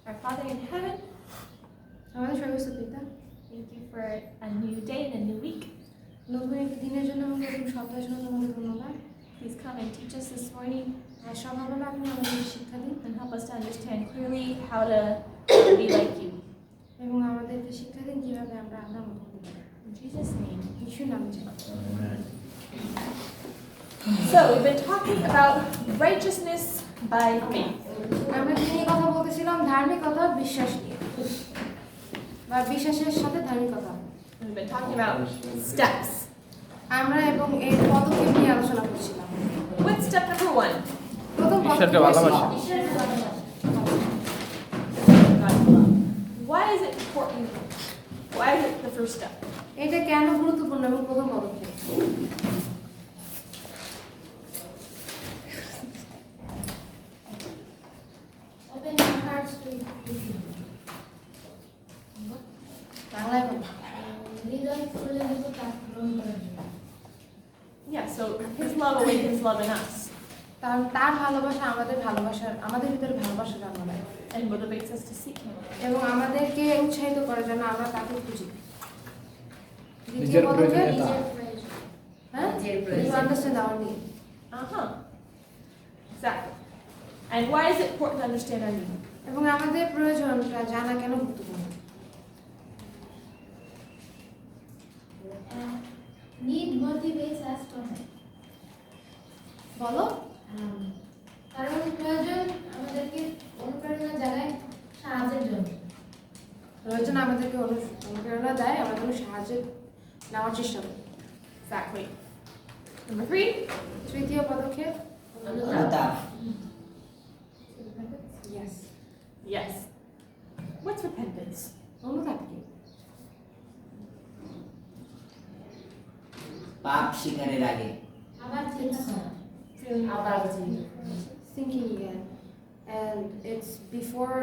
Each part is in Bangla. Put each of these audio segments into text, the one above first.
Our Father in heaven, আমাদের সর্বস্ব পিতা, thank you for a new day and a new week. নতুন একটি দিনের জন্য এবং নতুন সপ্তাহের জন্য তোমাকে ধন্যবাদ। Please come and teach us this morning আর সকালবেলা আপনি আমাদের শিক্ষা দিন and help us to understand clearly how to be like you. এবং আমাদেরকে শিক্ষা দিন কিভাবে আমরা আপনার মতো হতে পারি। In Jesus' name. যিশুর নামে চাই। So we've been talking about righteousness by faith. আমরা কি নিয়ে কথা বলতেছিলাম? ধার্মিকতা বিশ্বাস নিয়ে, বা বিশ্বাসের সাথে ধার্মিকতা। We've been talking about steps. আমরা এবং এর পদক্ষেপ নিয়ে আলোচনা করছিলাম। What's step number 1? প্রথম ঈশ্বরকে ভালোবাসা। Why is it important? Why is it the first step? এটা কেন গুরুত্বপূর্ণ এবং প্রথম পদক্ষেপ? Open your hearts to বাংলায় বলো। হৃদয় খুলে দিব তা গ্রহণ করার জন্য। Yeah, so His love awakens love in us কারণ তার ভালোবাসা আমাদের ভিতরে ভালোবাসা জন্মায় and motivates us to seek Him. এবং আমাদেরকে উৎসাহিত করার জন্য আমরা তাকে খুঁজি। দ্বিতীয় নিজের পদক্ষেপ, প্রয়োজনীয়তা। হ্যাঁ, you understand our need. Exactly. And why is it important to understand our need? এবং আমাদের প্রয়োজনটা জানা কেন গুরুত্বপূর্ণ? Need motivates us to help. বলো। কারণ প্রয়োজন আমাদেরকে অনুপ্রেরণা জাগায় সাহায্যের জন্য। প্রয়োজন আমাদেরকে অনুপ্রেরণা দেয়, আমরা কোনো সাহায্য নেওয়ার চেষ্টা করি। Exactly. Number 3. তৃতীয় পদক্ষেপ, অনুতাপ। yes, Yes. What's repentance? অনুতাপ কি? পাপ স্বীকারের আগে আবার চিন্তা করা। আবার Thinking again, and it's before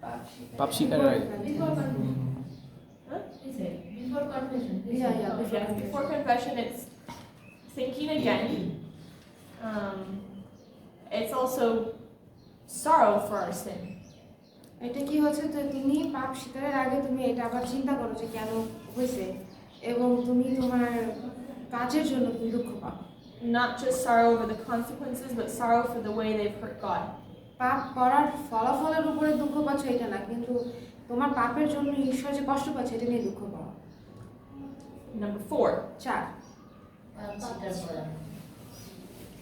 পাপ পাপ স্বীকার স্বীকারের আগে। Before confession. Huh? Is it? Before confession. Yeah, before Yes, before confession, it's thinking again. It's also sorrow for our sin. এটা কি হচ্ছে, তো তুমি পাপ স্বীকারের আগে তুমি এটা আবার চিন্তা করো যে কেন হয়েছে, এবং তুমি তোমার কাজের জন্য তুমি দুঃখ পাও। Not just sorrow over the consequences, but sorrow for the way they've hurt God. পাপ করার ফলাফলের উপরে দুঃখ পাচ্ছ এটা না, কিন্তু তোমার পাপের জন্য ঈশ্বর যে কষ্ট পাচ্ছে এটা নিয়ে দুঃখ পাও। Number 4, 4, স্বীকার করা।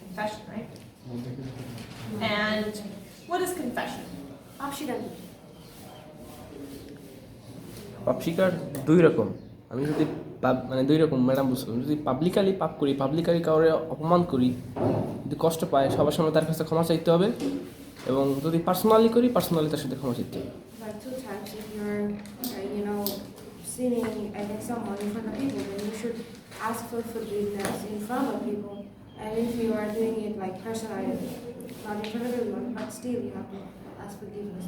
confession, right? And what is confession? পাপ স্বীকার কি? পাপ স্বীকার দুই রকম। আমি যদি মানে দুই রকম ম্যাডাম বুঝলাম, যদি পাবলিকালি পাপ করি, পাবলিকালি কাউরে অপমান করি, যদি কষ্ট পায় সবার সামনে তার কাছে ক্ষমা চাইতে হবে, এবং যদি পার্সোনালি করি পার্সোনালি তার সাথে ক্ষমা চাইতে হবে। But 2 times if you're sinning against someone in front of people, then you should ask for forgiveness in front of people, and if you are doing it like personally, not in front of everyone, but still you have to ask forgiveness.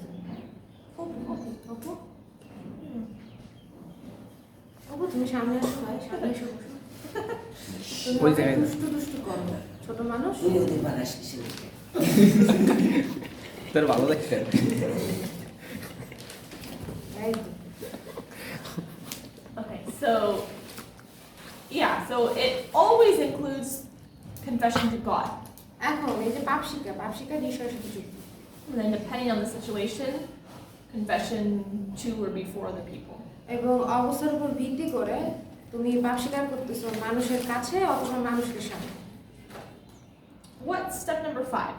তুমি সামনে আসো, সামনে এসে বসো। তুমি ওই অনেক জায়গায় না। দুষ্টু করো, ছোট মানুষ। তুই ওদের বানাস কিসের লিগে? তোর ভালো দেখতে। এই তো। Okay, so it always includes confession to God. এখন এই যে পাপ স্বীকার ঈশ্বরের সাথে যুক্ত। And then depending on the situation, confession to or before other people. এবং অবস্থার উপর ভিত্তি করে তুমি পাপ স্বীকার করতেছো মানুষের কাছে অথবা মানুষের সামনে। What's step number 5?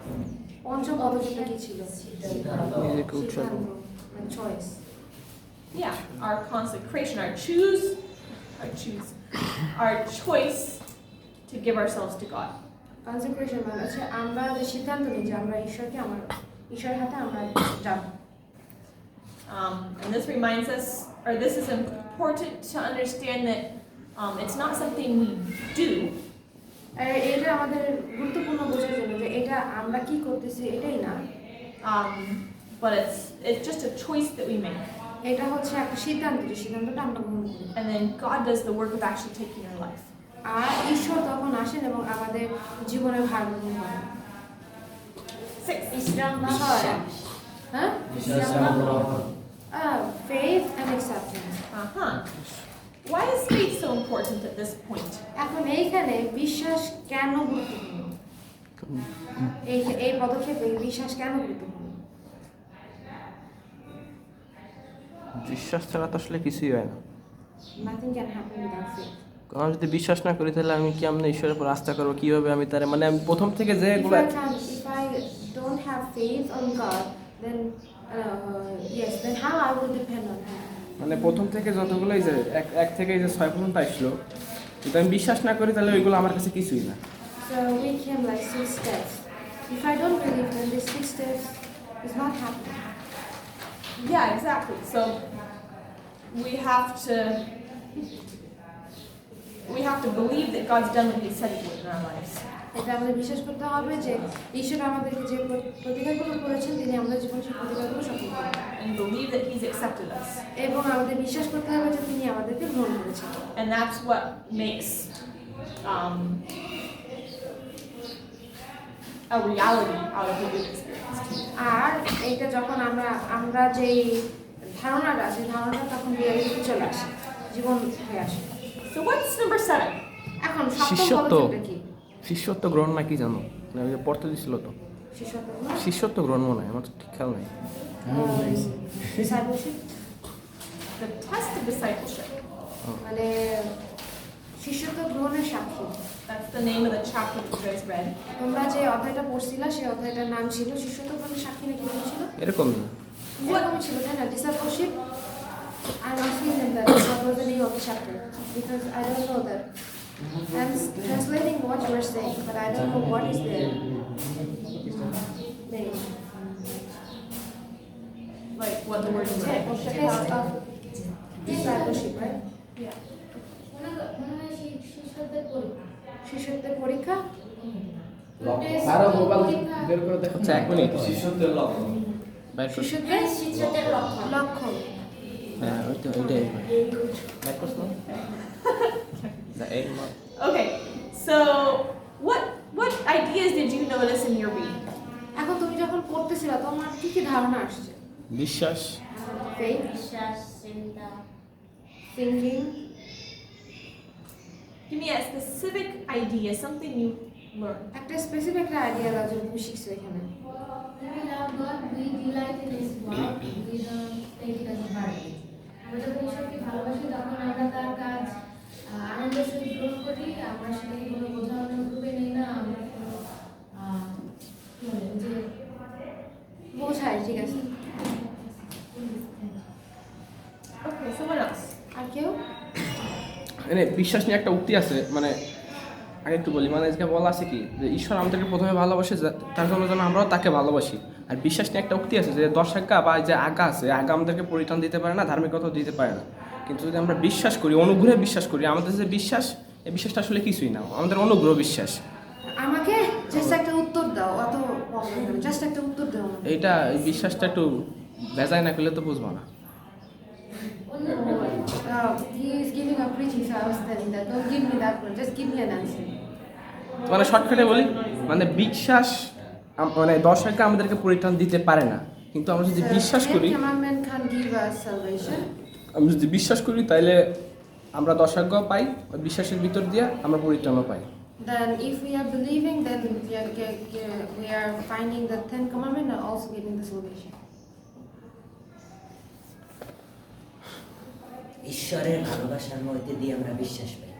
পঞ্চম পদক্ষেপটা কি ছিল? নিজেকে উৎসর্গ। Choice. Yeah, our consecration, our choice to give ourselves to God. কনসেক্রেশন মানে হচ্ছে আমরা যে সিদ্ধান্ত নিই যে আমরা ঈশ্বরের হাতে আমরা যাব। And this reminds us, or this is important to understand that it's not something we do, আর এটা আমাদের গুরুত্বপূর্ণ বোঝার জন্য যে এটা আমরা কি করতেছি এটাই না, but it's just a choice that we make. এটা হচ্ছে একটা সিদ্ধান্ত, যে সিদ্ধান্তটা আমরা গ্রহণ করি। And then God does the work of actually taking our life. আর ঈশ্বর তখন আসেন এবং আমাদের জীবনের ভার গ্রহণ করেন। 6. ইসলাম বা Huh? Faith and acceptance. Uh-huh. Why is faith so important at this point? এখন এইখানে বিশ্বাস কেন গুরুত্বপূর্ণ? এই পদক্ষেপে বিশ্বাস কেন গুরুত্বপূর্ণ? বিশ্বাস ছাড়া তো আসলে কিছুই হয় না। Nothing can happen without faith. আমি যদি বিশ্বাস না করি তাহলে আমি কি আমরা ঈশ্বরের উপর আস্থা করবো কিভাবে? আমি তার মানে আমি প্রথম থেকে যে If এগুলো I don't have faith on God, then then how I will depend on Him? মানে প্রথম থেকে যতগুলোই যে এক থেকে এই যে 6 পর্যন্ত আসলো, যদি আমি বিশ্বাস না করি তাহলে ওইগুলো আমার কাছে কিছুই না। So we came like 6 steps. If I don't believe, then these 6 steps is not happening. Yeah, exactly. So we have to believe that God's done what He said He would in our lives. এটা আমাদের বিশ্বাস করতে হবে যে ঈশ্বর আমাদেরকে যে প্রতিজ্ঞাগুলো করেছেন তিনি আমাদের জীবনে সেই প্রতিজ্ঞাগুলো সফল করবেন And believe that He's accepted us. এবং আমাদের বিশ্বাস করতে হবে যে তিনি আমাদেরকে গ্রহণ করেছেন And that's what makes a reality out of what we've experienced. আর এইটা যখন আমরা যেই ধারণাটা সেই ধারণাটা তখন রিয়ালিটিতে চলে আসে জীবন হয়ে আসে So what's number 7? এখন সপ্তম শিষ্যত্ব পদক্ষেপটা কি শিষ্যত্ব গ্রহণ না কি জানো? না, ওই যে পড়তে দিছিল তো শিষ্যত্ব শিষ্যত্ব গ্রহণ মনে হয় আমার তো ঠিক খেয়াল নাই। discipleship The test of discipleship. মানে শিষ্যত্ব গ্রহণের সাক্ষী That's the name of the chapter that you guys read. তোমরা যে অধ্যায়টা পড়ছিলা সেই অধ্যায়টার নাম ছিল শিষ্যত্ব গ্রহণের সাক্ষী নাকি ছিল এরকম না। এরকমই ছিল তাই না discipleship I'm asking them that what was the name of the chapter because I don't know that I'm translating what you are saying but I don't know what is their name Like what the word discipleship test is. of discipleship right Yeah. মনে হয় শিষ্যদের পরীক্ষা শিষ্যত্বের পরীক্ষা আচ্ছা এক মিনিট শিষ্যত্বের লক্ষণ বাইর করছি। শিষ্যত্বের শিষ্যদের লক্ষণ লক্ষণ হ্যাঁ ওই তো ওইটাই বাইর করছ না? The aim of- Okay. So what ideas did you notice in your reading? এখন তুমি যখন পড়তেছিলা তোমার কি কি ধারণা আসছে বিশ্বাস faith বিশ্বাস চিন্তা thinking Give me a specific idea, something you learned. একটা স্পেসিফিক একটা আইডিয়া দাও যে তুমি শিখছো এখানে We love God, we delight in His word, we don't take it as a burden. আমরা যখন ঈশ্বরকে ভালোবাসি তখন আমরা তার কাজ আনন্দের সহিত গ্রহণ করি, আমরা সেটাকে কোনো বোঝানোর রূপে নেই না, আমরা কোনো কি বলে যে বোঝায় ঠিক আছে Okay, someone else. আর কেউ মানে বিশ্বাস নিয়ে একটা উক্তি আছে মানে আগে একটু বলি মানে আজকে বলা আছে কি যে ঈশ্বর আমাদেরকে প্রথমে ভালোবাসে তার জন্য যেন আমরাও তাকে ভালোবাসি আর বিশ্বাস নিয়ে একটা উক্তি আছে যে 10 আজ্ঞা বা যে আজ্ঞা আছে আজ্ঞা আমাদেরকে পরিত্রাণ দিতে পারে না ধার্মিকতাও দিতে পারে না কিন্তু যদি আমরা বিশ্বাস করি অনুগ্রহে বিশ্বাস করি আমাদের যে বিশ্বাস এই বিশ্বাসটা আসলে কিছুই না আমাদের অনুগ্রহ বিশ্বাস আমাকে জাস্ট একটা উত্তর দাও অত জাস্ট একটা উত্তর দাও আমাকে। এইটা এই বিশ্বাসটা একটু বেজায় না করলে তো বুঝবো না He is giving a preaching so I was telling that don't give me that one just give me an answer মানে শর্টকাটে বলি মানে বিশ্বাস মানে 10 আজ্ঞা আমাদেরকে পরিত্রাণ দিতে পারে না কিন্তু আমরা যদি বিশ্বাস করি commandment can give us salvation আমরা যদি বিশ্বাস করি তাহলে আমরা 10 আজ্ঞা পাই ওই বিশ্বাসের ভিতর দিয়ে আমরা পরিত্রাণও পাই then if we are believing then we are finding the 10 commandment and also getting the salvation ঈশ্বরের ভালোবাসার মধ্যে দিয়ে আমরা বিশ্বাস পাই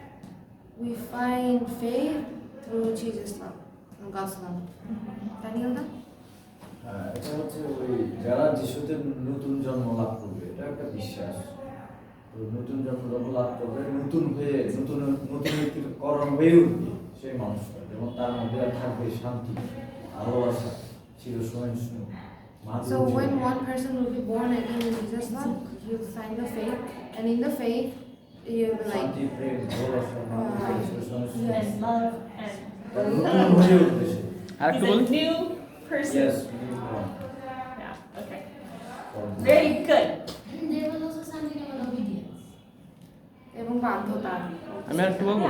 we find faith through Jesus love and God's love Daniel da হ্যাঁ, এটা হচ্ছে ওই যারা যিশুতে নতুন জন্ম লাভ করবে এটা একটা বিশ্বাস তো নতুন জন্ম যখন লাভ করবে নতুন হয়ে নতুন নতুন করণ হয়ে উঠবে সেই মানুষটা যেমন তার মধ্যে থাকবে শান্তি ভালোবাসা চিরসহিষ্ণু so when one person will be born again in Jesus love you find the faith and in the faith you will like শান্তি প্রেম ভালোবাসা মানবতা চিরসহিষ্ণু And love and নতুন হয়ে উঠবে সে আর he's একটু a বলি new person. Yes, Yeah, okay. Very good. and there was also something about obedience. এবং বাধ্যতা আমি আর একটু বলবো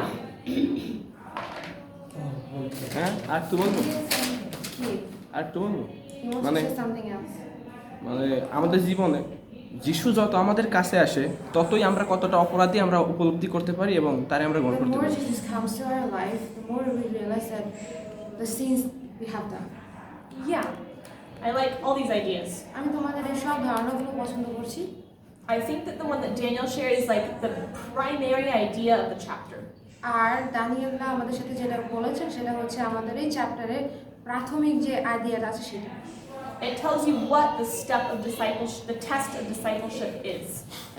হ্যাঁ আর একটু বলবো কি আর একটু বলবো He wants মানে to say something else. মানে আমাদের জীবনে যিশু যত আমাদের কাছে আসে ততই আমরা কতটা অপরাধী আমরা উপলব্ধি করতে পারি এবং তারে আমরা গ্রহণ The করতে more পারি Jesus comes to our life, the more we realize that the sins we have done. Yeah, I like all these ideas. আমি তোমাদের এই সব ধারণাগুলো পছন্দ করছি। I think that the one that Daniel shared is like the primary idea of the chapter. আর দানিয়েলরা আমাদের সাথে যেটা বলেছেন সেটা হচ্ছে আমাদের এই চ্যাপ্টারের প্রাথমিক যে আইডিয়াটা আছে সেটা। It tells you what the step of discipleship, the test of discipleship is.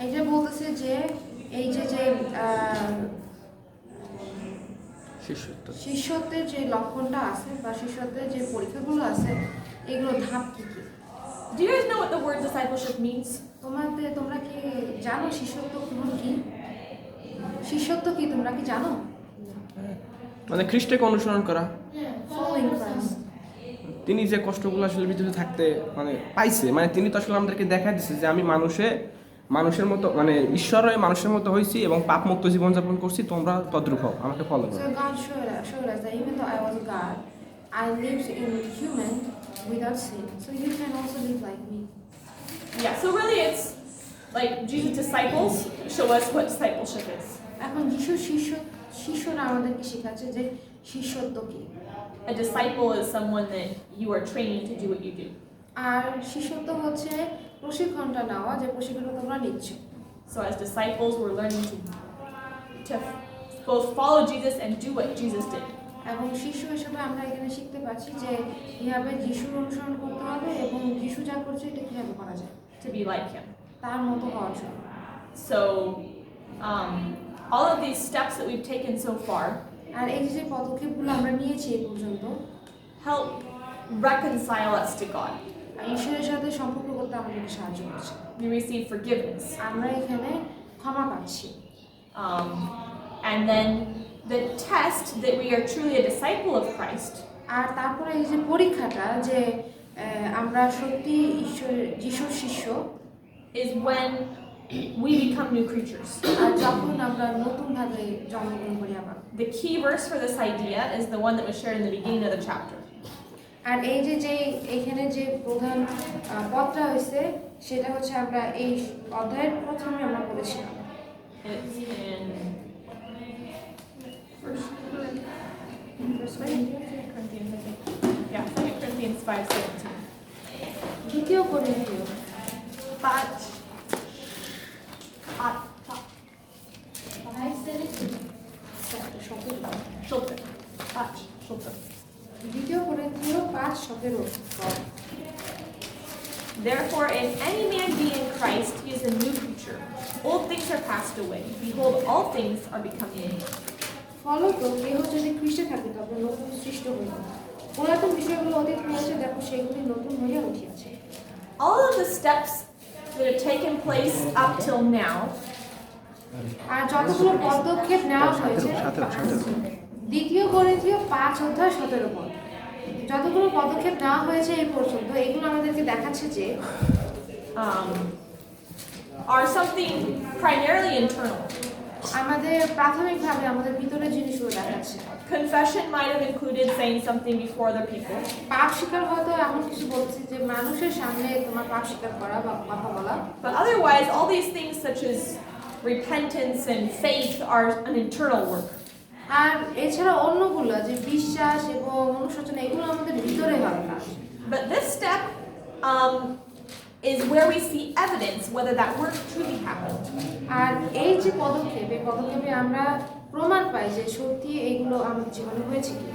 এই যে বলতেছে যে এই যে শিষ্যত্ব শিষ্যত্বের যে লক্ষণটা আছে বা শিষ্যত্বের যে পরীক্ষাগুলো আছে এগুলো ধাপ কি কি। Do you guys know what the word discipleship means? তোমরা কি জানো শিষ্যত্ব কি? শিষ্যত্ব কি তোমরা কি জানো? মানে খ্রিস্টকে অনুসরণ করা Following Christ. তিনি যে কষ্টগুলো আসলে ভিতরে থাকতে মানে পাইছে মানে তিনি তো আসলে আমাদেরকে দেখা দিচ্ছে যে আমি মানুষের মতো মানে ঈশ্বর হয়ে মানুষের মতো হয়েছি এবং পাপমুক্ত জীবনযাপন করছি তোমরা তদ্রূপ হও আমাকে ফলো করো So God showed us that even though I was God, I lived in human without sin. So you can also live like me. Yeah, so really it's like Jesus' disciples show us what discipleship is. এখন যিশুর শিষ্যরা আমাদেরকে শেখাচ্ছে যে শিষ্যত্ব কি। A disciple is someone that you are training to do what you do. আর শিষ্যত্ব হচ্ছে প্রশিক্ষণটা নেওয়া যে প্রশিক্ষণটা তোমরা নিচ্ছ। So as disciples, we're learning to both follow Jesus and do what Jesus did. এবং শিষ্য হিসেবে আমরা এখানে শিখতে পাচ্ছি যে কিভাবে যিশুর অনুসরণ করতে হবে এবং যিশু যা করছে এটা কিভাবে করা যায় To be like him. তার মতো হওয়ার জন্য। So all of these steps that we've taken so far আর এই যে পদক্ষেপগুলো আমরা নিয়েছি এই পর্যন্ত help reconcile us to God. আর ঈশ্বরের সাথে সম্পর্ক করতে আমাদেরকে সাহায্য করছে। We receive forgiveness. আমরা এখানে ক্ষমা পাচ্ছি। And then the test that we are truly a disciple of Christ আর তারপরে এই যে পরীক্ষাটা যে আমরা সত্যি যিশুর শিষ্য is when we become new creatures. আর যখন আমরা নতুনভাবে জন্মগ্রহণ করি আবার। The key verse for this idea is the one that was shared in the beginning of the chapter. আর এই যে এখানে যে প্রধান পদটা হয়েছে সেটা হচ্ছে আমরা এই অধ্যায়ের প্রথমে আমরা পড়েছিলাম। It's in Verse Corinthians, I think. Yeah, 2 Corinthians 5:17. দ্বিতীয় করিন্থীয় 5:17. দ্বিতীয় করিন্থীয় 5:17 Therefore, if any man be in Christ, he is a new creature. Old things are passed away. Behold, all things are become new. ফলত কেহ যদি খ্রিস্টে থাকে তবে নতুন সৃষ্ট হইল, পুরাতন বিষয়গুলো অতীত হয়েছে, দেখো সেগুলি নতুন হইয়া উঠিয়াছে। All of the steps that have taken place up till now আর যতগুলো পদক্ষেপ নেওয়া হয়েছে দ্বিতীয় করিন্থীয় 5:17 পদ, যতগুলো পদক্ষেপ নেওয়া হয়েছে এই পর্যন্ত এগুলো আমাদেরকে দেখাচ্ছে যে are something primarily internal. আমাদের প্রাথমিকভাবে আমাদের ভিতরের জিনিসগুলো দেখাচ্ছে। Confession might have included saying something before other people. পাপ স্বীকার হয়তো এমন কিছু বলছে যে মানুষের সামনে তোমার পাপ স্বীকার করা বা কথা বলা, But otherwise, all these things such as repentance and faith are an internal work. আর এছাড়া অন্যগুলো যে বিশ্বাস এবং অনুশোচনা এগুলো আমাদের ভিতরে হয় না। But this step is where we see evidence whether that work truly happened. আর এই যে পদক্ষেপ এই পদক্ষেপে আমরা প্রমাণ পাই যে সত্যি এইগুলো আমাদের জীবনে হয়েছে কি।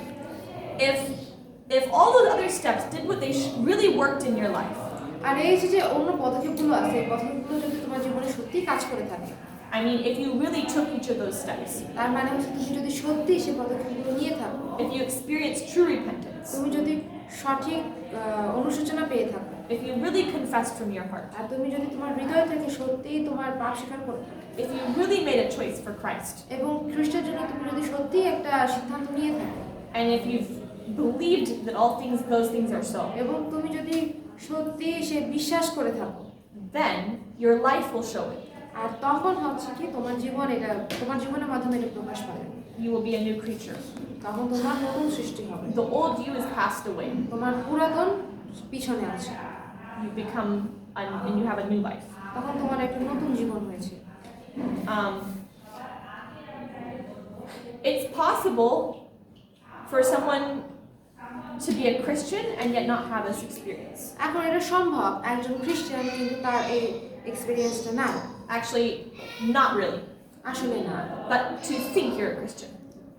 If all those other steps did what they really worked in your life, আর এই যে অন্য পদক্ষেপগুলো আছে এই পদক্ষেপগুলো যদি তোমার জীবনে সত্যি কাজ করে থাকে, I mean, if you really took each of those steps, তার মানে হচ্ছে তুমি যদি সত্যি সেই পদক্ষেপগুলো নিয়ে থাকো, if you experience true repentance, তুমি যদি সঠিক অনুশোচনা পেয়ে থাকো, if you really confessed from your heart, আর তুমি যদি তোমার হৃদয় থেকে সত্যিই তোমার পাপ স্বীকার করে থাকো, if you really made a choice for Christ, এবং খ্রিস্টের জন্য তুমি যদি সত্যি একটা সিদ্ধান্ত নিয়ে থাকো, and if you've believed that all things, those things are so, এবং তুমি যদি সত্যি সে বিশ্বাস করে থাকো, then your life will show it. আর তখন হচ্ছে কি তোমার জীবনের মাধ্যমে এটা প্রকাশ পাবে। you will be a new creature. তখন তোমার নতুন সৃষ্টি হবে। The old you is passed away. তোমার পুরাতন পিছনে আছে। You become, and you have a new life. তখন তোমার একটা নতুন জীবন হয়েছে। It's possible for someone to be a Christian and yet not have this experience. এখন এটা সম্ভব একজন খ্রিস্টান কিন্তু তার এই এক্সপেরিয়েন্সটা না। Actually, not really, আসলে না। but to think you're a Christian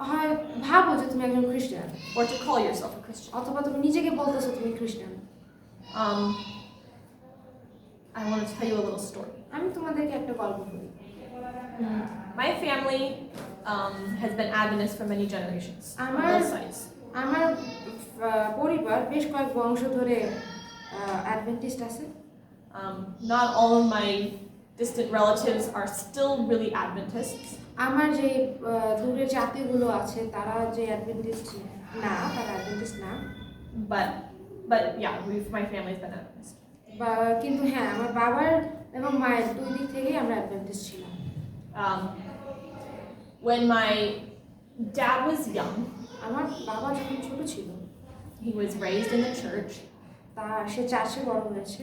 হয় ভাবো যে তুমি একজন খ্রিস্টান or to call yourself a Christian. অথবা তুমি নিজেকে বলতেছো তুমি খ্রিস্টান। I want to tell you a little story. আমি তোমাদেরকে একটা গল্প বলি। My family has been Adventist for many generations on both sides. আমার পরিবার বেশ কয়েক বংশ ধরে অ্যাডভেন্টিস্ট আছে। Not all of my distant relatives are still really Adventists. আমার যে দূরের জাতিগুলো আছে তারা যে অ্যাডভেন্টিস্ট না, তারা অ্যাডভেন্টিস্ট না। But yeah, my family's been Adventist. কিন্তু হ্যাঁ, আমার বাবার এবং মায়ের দুই দিক থেকেই আমরা অ্যাডভেন্টিস্ট ছিলাম। When my dad was young, আমার বাবা যখন ছোট ছিল, he was raised in the church, সে চার্চে বড় হয়েছে,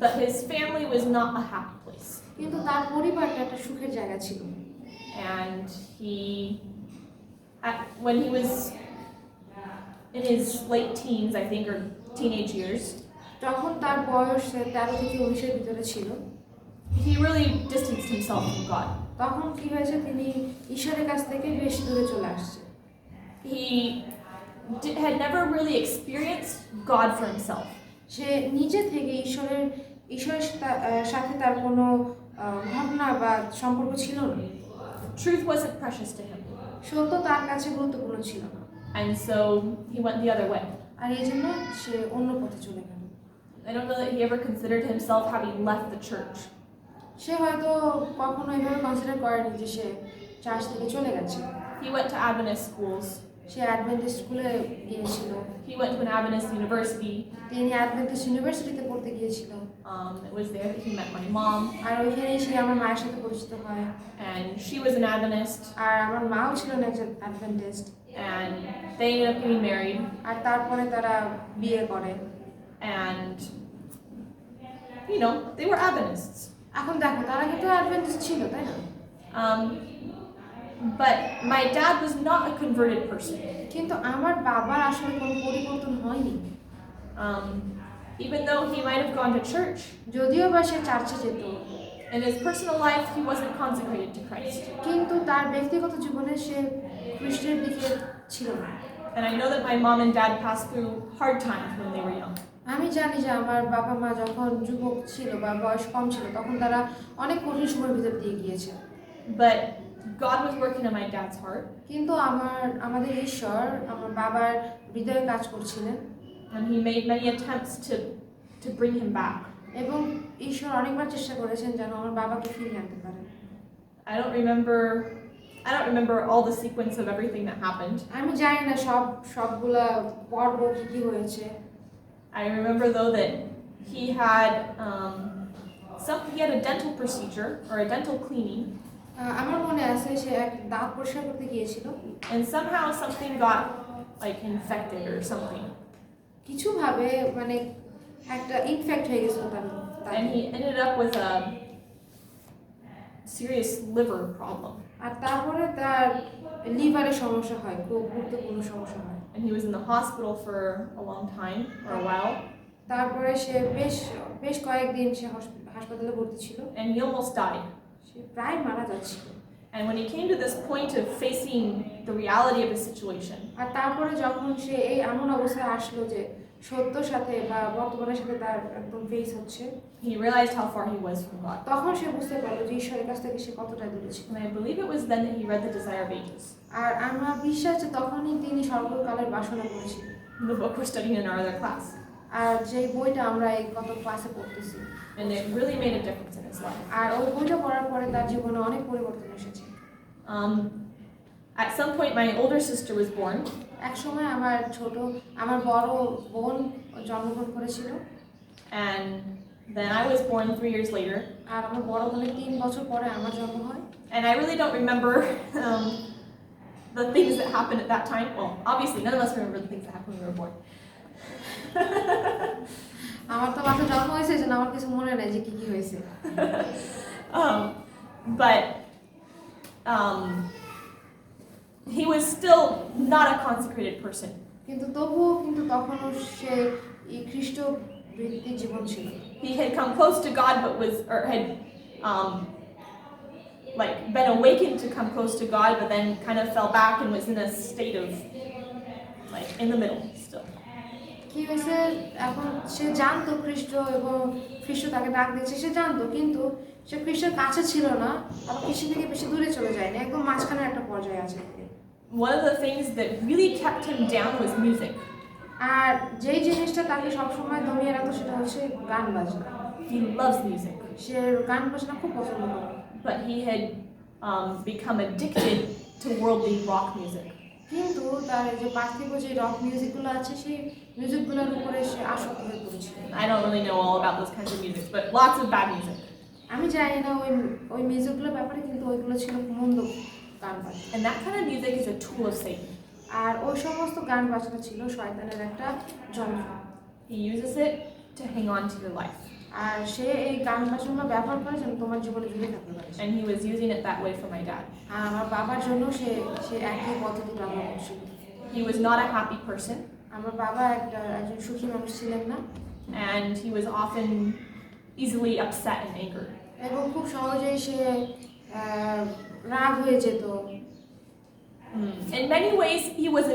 but his family was not a happy place. কিন্তু তার পরিবারটা একটা সুখের জায়গা ছিল। And when he was in his late teens, I think, or teenage years, তখন তার বয়স 13 থেকে 19 এর ভিতরে ছিল। he really distanced himself from God. তখন কি হয়েছে, তিনি ঈশ্বরের কাছ থেকে বেশ দূরে চলে আসছে। He had never really experienced God for himself. সে নিজে থেকে ঈশ্বরের সাথে তার কোনো ঘটনা বা সম্পর্ক ছিল না। Truth wasn't precious to him. সত্য তার কাছে গুরুত্বপূর্ণ ছিল না। And so he went the other way. আর এই জন্য সে অন্য পথে চলে গেল। I don't know that he ever considered himself having left the church. সে হয়তো কখনো এভাবে কনসিডার করেনি যে সে চার্চ থেকে চলে গেছে। He went to Adventist schools. Say Adventist স্কুলে গিয়েছিল। He went to an Adventist university. তিনি অ্যাডভেন্টিস্ট ইউনিভার্সিটিতে পড়তে গিয়েছিল। It was there that he met my mom. আর ওইখানেই সে আমার মায়ের সাথে পরিচিত হয়। And she was an Adventist. আর আমার মাও ছিলেন একজন Adventist. And they ended up getting married. আর তারপরে তারা বিয়ে করে। And they were Adventists. এখন দেখো, তারা কিন্তু অ্যাডভেন্টিস্ট ছিল, তাই না? But my dad was not a converted person. কিন্তু আমার বাবার আসলে কোনো পরিবর্তন হয়নি। Even though he might have gone to church, যদিও বা সে চার্চে যেত, in his personal life he wasn't consecrated to Christ. কিন্তু তার ব্যক্তিগত জীবনে সে খ্রিস্টের দিকে ছিল না। And I know that my mom and dad passed through hard times when they were young. আমি জানি যে আমার বাবা মা যখন যুবক ছিল বা বয়স কম ছিল, তখন তারা অনেক কঠিন সময়ের ভিতর দিয়ে গিয়েছে। But God was working on my dad's heart. কিন্তু আমাদের ঈশ্বর আমার বাবার হৃদয়ে কাজ করছিলেন। And he made many attempts to bring him back. এবং ঈশ্বর অনেকবার চেষ্টা করেছেন যেন আমার বাবাকে ফিরিয়ে আনতে পারেন। I don't remember all the sequence of everything that happened. আমি জানি না সবগুলা পর্ব কি হয়েছে। I remember though that he had a dental procedure or a dental cleaning. আমার মনে আছে সে এক দাঁত পরিষ্কার করতে গিয়েছিল। And somehow something got infected or something. কিছু ভাবে মানে একটা ইনফেক্ট হয়ে গেছিল তার। And he ended up with a serious liver problem. আর তারপরে তার লিভারের সমস্যা হয়, খুব গুরুত্বপূর্ণ সমস্যা হয়। And he was in the hospital for a long time, or a while. তারপরে সে বেশ কয়েকদিন সে হাসপাতালে ভর্তি ছিল। And he almost died. সে প্রায় মারা যাচ্ছিল। And when he came to this point of facing the reality of his situation, আর তারপরে যখন সে এই এমন অবস্থায় আসলো যে সত্যর সাথে বা বর্তমানের সাথে তার একদম ফেস হচ্ছে, he realized how far he was from God. তখন সে বুঝতে পারলো যে ঈশ্বরের কাছ থেকে সে কতটা দূরে ছিল। And I believe it was then that he read The Desire of Ages, আর আমার বিশ্বাস যে তখনই তিনি সর্বকালের বাসনা করেছিলেন। the book we're studying in our other class. আর যে বইটা আমরা এই গত ক্লাসে পড়তেছি, And it really made a difference in his life. আর ওই বইটা পড়ার পরে তার জীবনে অনেক পরিবর্তন এসেছে। At some point, my older sister was born, এক সময় আমার বড় বোন জন্মগ্রহণ করেছিল। and then I was born 3 years later. আর আমার বড় বোনের 3 বছর পরে আমার জন্ম হয়। And I really don't remember the things that happened at that time. Well, obviously, none of us remember the things that happened when we were born. আমার তো মাত্র জন্ম হয়েছে, এই জন্য আমার কিছু মনে নাই যে কি কি হয়েছে। But he was still not a consecrated person. কিন্তু তবুও কিন্তু তখনও সে এই খ্রিস্ট ভিত্তিক জীবন ছিল। He had come close to God, but had like been awakened to come close to God, but then kind of fell back and was in a state of like in the middle still. কি হয়েছে, এখন সে জানতো খ্রিস্ট এবং খ্রিস্ট তাকে ডাক দিচ্ছে, সে জানতো, কিন্তু সে খ্রিস্টের কাছে ছিল না, আবার খ্রিস্ট থেকে বেশি দূরে চলে যায়নি, একদম মাঝখানে একটা পর্যায়ে আছে। One of the things that really kept him down was music. আর যেই জিনিসটা তাকে সবসময় দমিয়ে রাখতো সেটা হচ্ছে গান বাজনা। He loves music, সে গান বাজনা খুব পছন্দ করে, but he had become addicted to worldly rock music. কিন্তু তার যে পার্থিব যে রক মিউজিকগুলো আছে সেই মিউজিকগুলোর উপরে সে আসক্ত হয়ে পড়েছিল। I don't really know all about those kinds of music, but lots of bad music. আমি জানি না ওই মিউজিকগুলোর ব্যাপারে, কিন্তু ওইগুলো ছিল মন্দ গান বাজনা। And that kind of music is a tool of Satan. আর ওই সমস্ত গান বাজনা ছিল শয়তানের একটা যন্ত্র। He uses it to hang on to your life. আর সে এই গান বাজনা ব্যবহার করে যেন তোমার জীবনে জুড়ে থাকতে পারে। And he was using it that way for my dad. আর আমার বাবার জন্য সে একই পদ্ধতি ব্যবহার করছিল। He was not a happy person, আমার বাবা একজন সুখী মানুষ ছিলেন না, and he was often easily upset and angered. এবং খুব সহজেই সে রাগ হয়ে যেত। In many ways, he was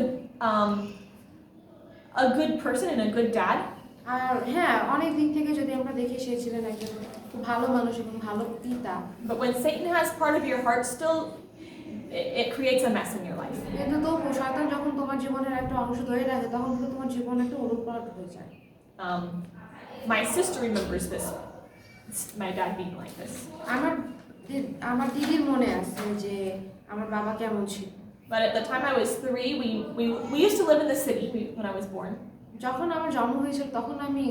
a good person and a good dad. আর হ্যাঁ, অনেক দিক থেকে যদি আমরা দেখি সে ছিলেন একজন খুব ভালো মানুষ এবং ভালো পিতা। But when Satan has part of your heart still, it creates a mess in your life. কিন্তু তবু শয়তান যখন তোমার জীবনের একটা অংশ ধরে রাখে, তখন কিন্তু তোমার জীবন একটা উলটপালট হয়ে যায়। My sister remembers this, my dad being like this. আমার দিদির মনে আছে যে আমার বাবা কেমন ছিল। But at the time I was 3, we used to live in the city when I was born. যখন আমার জন্ম হয়েছিল তখন আমি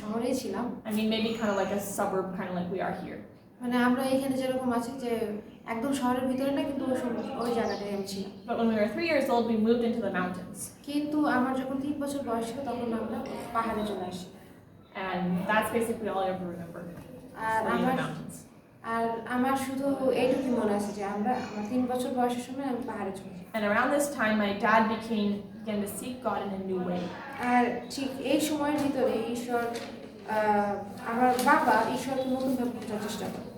শহরেই ছিলাম। I mean, maybe kind of like a suburb, kind of like we are here. মানে আমরা এখানে যেরকম আছি যে একদম শহরের ভিতরে না, কিন্তু ওই জায়গাটায় আমি ছিলাম। But when we were 3 years old, we moved into the mountains. কিন্তু আমার যখন 3 বছর বয়স ছিল তখন আমরা পাহাড়ে চলে আসি। And that's basically all I ever remember. R Living in the আমার mountains. আমার শুধু এইটুকুই মনে আছে যে আমার 3 বছর বয়সের সময় আমি পাহাড়ে চলে যাই। And around this time, my dad began to seek God in a new way. আর ঠিক এই সময়ের ভিতরে আমার বাবা ঈশ্বরকে নতুনভাবে খোঁজার চেষ্টা করে।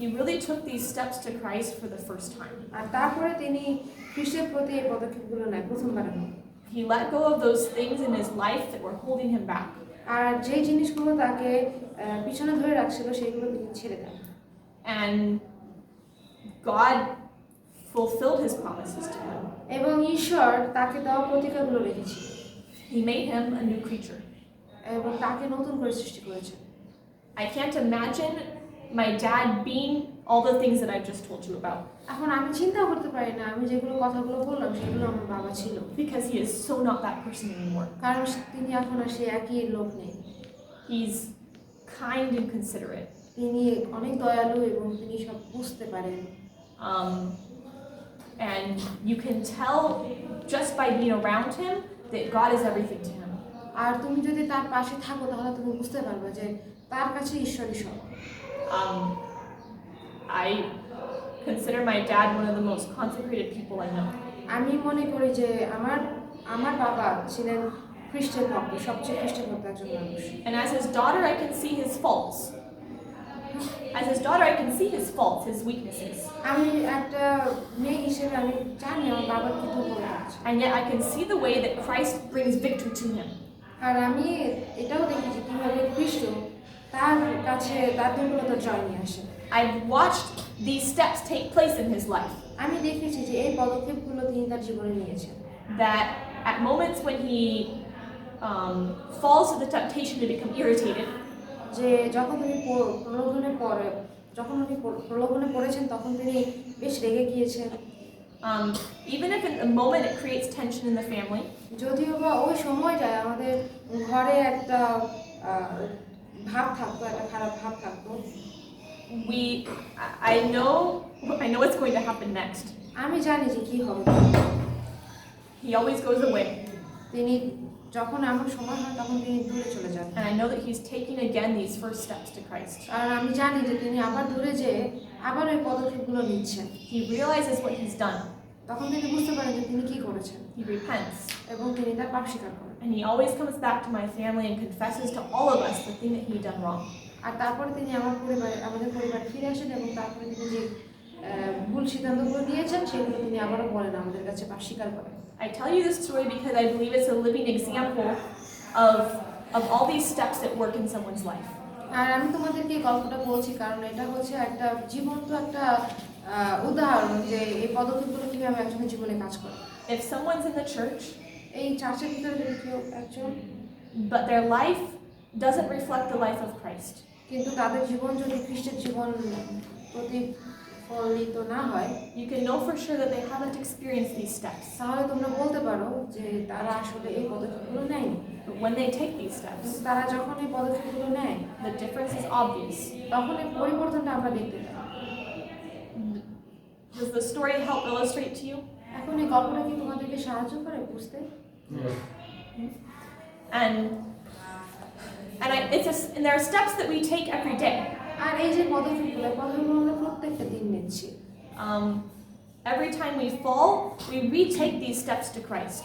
He really took these steps to Christ for the first time. আর তারপরে তিনি খ্রিস্টের প্রতি এই পদক্ষেপগুলো নেয় প্রথমবারের মতো। He let go of those things in his life that were holding him back. আর যে জিনিসগুলো তাকে পিছনে ধরে রাখছিল সেগুলো তিনি ছেড়ে দেন। And God fulfilled his promises to him. এবং ঈশ্বর তাকে দেওয়া প্রতিজ্ঞাগুলো রেখেছিল। He made him a new creature. এবং তাকে নতুন করে সৃষ্টি করেছেন। I can't imagine my dad being all the things that I've just told you about, এখন আমি চিন্তা করতে পারি না আমি যেগুলো কথাগুলো বললাম সেগুলো আমার বাবা ছিল, because he is so not that person anymore. কারণ তিনি এখন আর সে একই লোক নেই। He's kind and considerate. তিনি অনেক দয়ালু এবং তিনি সব বুঝতে পারেন। And you can tell just by being around him that God is everything to him. আর তুমি যদি তার পাশে থাকো তাহলে তুমি বুঝতে পারবে যে তার কাছে ঈশ্বরই সব। I consider my dad one of the most consecrated people I know. আমি মনে করি যে আমার বাবা ছিলেন খ্রিস্টের ভক্ত, সবচেয়ে খ্রিস্টের ভক্ত একজন মানুষ। And as his daughter, I can see his faults. As his daughter, I can see his faults, his weaknesses. আমি একটা মেয়ে হিসেবে আমি জানি আমার বাবার কি দুর্বলতা আছে। And yet I can see the way that Christ brings victory to him. আর আমি এটাও দেখেছি কিভাবে খ্রিস্ট তার কাছে তার দুর্বলতা জয় নিয়ে আসে। I've watched these steps take place in his life. আমি দেখেছি যে এই পদক্ষেপগুলো তিনি তার জীবনে নিয়েছেন। That at moments when he falls to the temptation to become irritated, যে যখন উনি প্রলোভনে পড়েছেন তখন তিনি বেশ রেগে গিয়েছেন। even if in the moment it creates tension in the family, যদিও বা ওই সময়টায় আমাদের ঘরে একটা ভাব থাকতো, একটা খারাপ ভাব থাকতো, I know what's going to happen next. আমি জানি যে কি হবে। He always goes away. তিনি যখন এমন সময় হয় তখন তিনি দূরে চলে যান। And I know that he's taking again these first steps to Christ. আর আমি জানি যে তিনি আবার দূরে যেয়ে আবার ওই পদক্ষেপগুলো নিচ্ছেন। He realizes what he's done. তখন তিনি বুঝতে পারেন যে তিনি কি করেছেন He repents. এবং তিনি তার পাপ স্বীকার করেন। And he always comes back to my family and confesses to all of us the thing that he done wrong. আর তারপরে তিনি আমাদের পরিবারে ফিরে আসেন এবং তারপরে তিনি যে ভুল সিদ্ধান্তগুলো নিয়েছেন সেগুলো তিনি আবারও বলেন, আমাদের কাছে পাপ স্বীকার করেন। I tell you this story because I believe it's a living example of all these steps that work in someone's life. আর আমি তোমাদেরকে এই গল্পটা বলছি কারণ এটা হচ্ছে একটা জীবন্ত একটা উদাহরণ যে এই পদক্ষেপগুলো কিভাবে একজনের জীবনে কাজ করে। If someone's in the church, এই চার্চের ভিতরে যদি কেউ একজন but their life doesn't reflect the life of Christ, কিন্তু তাদের জীবন যদি খ্রিস্টের জীবন প্রতিফলিত না হয়, you can know for sure that they haven't experienced these steps. তাহলে তোমরা বলতে পারো যে তারা আসলে এই পদক্ষেপগুলো নেয়নি। But when they take these steps, তারা যখন এই পদক্ষেপগুলো নেয় the difference is obvious. তখন এই পরিবর্তনটা আমরা দেখতে পাই। Does the story help illustrate to you? এখন এই গল্পটা কি তোমাদেরকে সাহায্য করে বুঝতে? And there are steps that we take every day. আর এই যে পদক্ষেপগুলো আমরা প্রত্যেকটা দিন নিচ্ছি। Every time we fall, we retake these steps to Christ.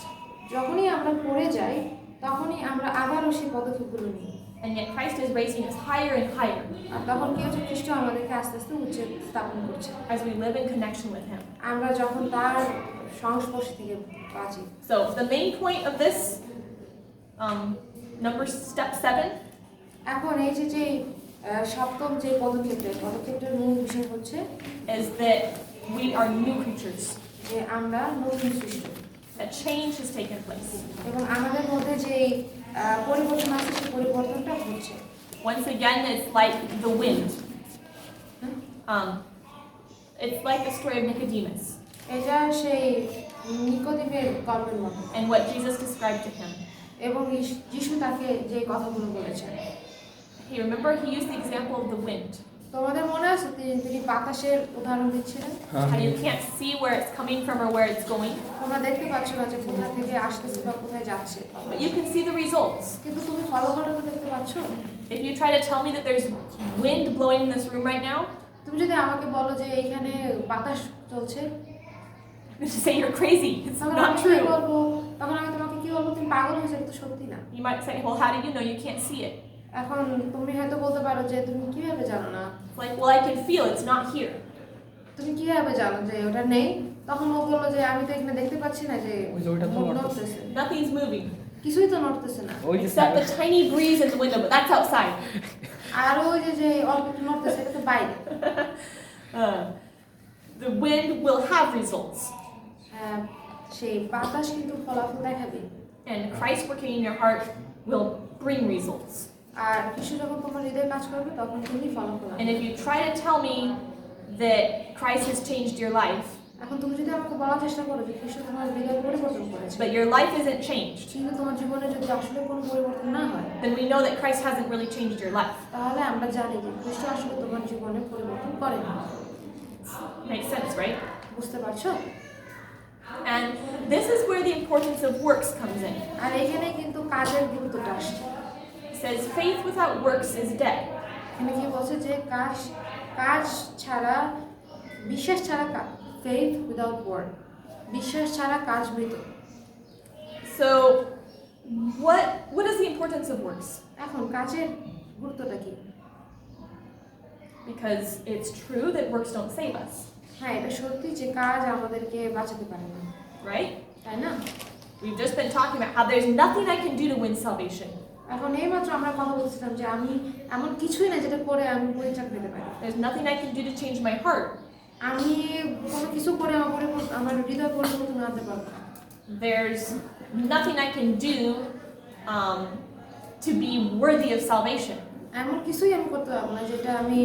যখনই আমরা পড়ে যাই তখনই আমরা আবারও সেই পদক্ষেপগুলো নিই। And yet Christ is raising us higher and higher আর তখন কি হচ্ছে, খ্রিস্ট আমাদেরকে আস্তে আস্তে উচ্চে স্থাপন করছে as we live in connection with Him. আমরা যখন তার সংস্পর্শে থেকে বাঁচি। So the main point of this step 7 এখন এই যে সপ্তম যে পদক্ষেপটার মূল বিষয় হচ্ছে is that we are new creatures. যে আমরা নতুন সৃষ্টি A change has taken place. এবং আমাদের মধ্যে যে পরিবর্তন আছে সেই পরিবর্তনটা হচ্ছে। Once again, it's like the wind. It's like the story of Nicodemus এটা সেই নিকোদিমের গল্পের মতো and what Jesus described to him. এবং যিশু তাকে যে কথাগুলো বলেছেন। Hey, remember he used the example of the wind. তোমাদের মনে আছে তিনি বাতাসের উদাহরণ দিচ্ছিলেন? How you can't see where it's coming from or where it's going, তোমরা দেখতে পাচ্ছ না যে কোথা থেকে আসতেছে বা কোথায় যাচ্ছে, but you can see the results. কিন্তু তুমি ফলাফলটা দেখতে পাচ্ছ? If you try to tell me that there's wind blowing in this room right now, তুমি যদি আমাকে বলো যে এইখানে বাতাস চলছে, I'm going to say you're crazy. It's তখন not আমি কি true. বলবো? তখন আমি তোমাকে কি বলবো? তুমি পাগল হয়েছে, এটা তো সত্যি না। You might say, well, how do you know? You can't see it. এখন তুমি হয়তো বলতে পারো যে তুমি কিভাবে জানো না? It's like, well, I can feel it's not here. তুমি কিভাবে জানো যে ওটা নেই? তখন ও বললো যে আমি তো এখানে দেখতে পাচ্ছি না যে ওই যে ওইটা তো নড়তেছে, Nothing's moving কিছুই তো নড়তেছে না। ওই যে except the tiny breeze in the window, but that's outside. আর ওই যে অল্প একটু নড়তেছে, এটা তো বাইরে। The wind will have results. সেই বাতাস কিন্তু ফলাফল দেখাবে। And Christ working in your heart will bring results. আর কিছু যখন তোমার হৃদয়ে কাজ করবে তখন তুমি ফলাফল And পাবে। if you try to tell me that Christ has changed your life, এখন তুমি যদি আমাকে বলার চেষ্টা করো যে খ্রিস্ট তোমার হৃদয় পরিবর্তন করেছে, but your life isn't changed, কিন্তু তোমার জীবনে যদি আসলে কোনো পরিবর্তন না হয়, then we know that Christ hasn't really changed your life. তাহলে আমরা জানি যে খ্রিস্ট আসলে তোমার জীবনে পরিবর্তন করে না। Makes sense, right? বুঝতে পারছো? And this is where the importance of works comes in. আর এখানে কিন্তু কাজের গুরুত্বটা আসছে। It says, faith without works is dead. এখানে কি বলছে যে কাজ ছাড়া, বিশ্বাস ছাড়া faith without work, বিশ্বাস ছাড়া কাজ মৃত। So, what is the importance of works? এখন কাজের গুরুত্বটা কি? Because it's true that works don't save us, হ্যাঁ, এটা সত্যি যে কাজ আমাদেরকে বাঁচাতে পারে না, right? তাই না? We've just been talking about how there's nothing I can do to win salvation. এখন এইমাত্র আমরা কথা বলছিলাম যে আমি এমন কিছুই না যেটা করে আমি পরিত্রাণ পেতে পারি। There's nothing I can do to change my heart. আমি কোনো কিছু করে আমার হৃদয় পরিবর্তন আনতে পারবো না। There's nothing I can do to be worthy of salvation. এমন কিছুই আমি করতে পারবো না যেটা আমি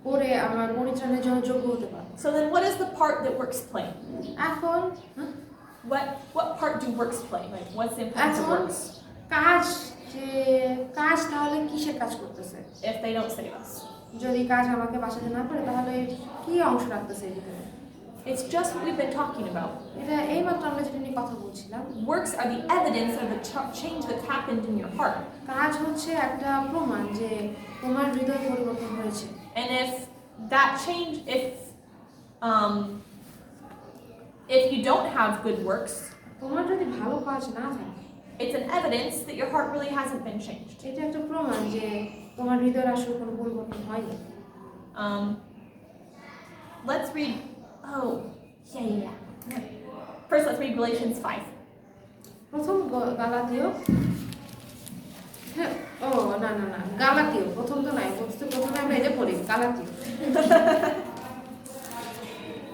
করে আমার পরিত্রাণের জন্য যোগ্য হতে পারবো। So then what is the part that works play? এখন What part do works play? Like, what's the importance of এখন works কাজ তাহলে কিসের কাজ করতেছে? if they don't save us? যদি কাজ আমাকে বাঁচাতে না পারে তাহলে কি অংশ রাখতেছে এর ভিতরে? It's just what we've been talking about. এটা এইমাত্র আমরা যেটা নিয়ে কথা বলছিলাম। Works are the evidence of the change that's happened in your heart. কাজ হচ্ছে একটা প্রমাণ যে তোমার হৃদয় পরিবর্তন হয়েছে। And if that change, if you don't have good works, তোমার যদি ভালো কাজ না থাকে it's an evidence that your heart really hasn't been changed. এটা একটা প্রমাণ যে তোমার হৃদয়ের আসলে কোনো পরিবর্তন হয়নি। Let's read. Oh, yeah. First, let's read Galatians 5. প্রথম গালাতীয়, হ্যাঁ, ও না না না গালাতীয়, প্রথম তো নাই, প্রথমে আমরা এটা পড়ি গালাতীয়।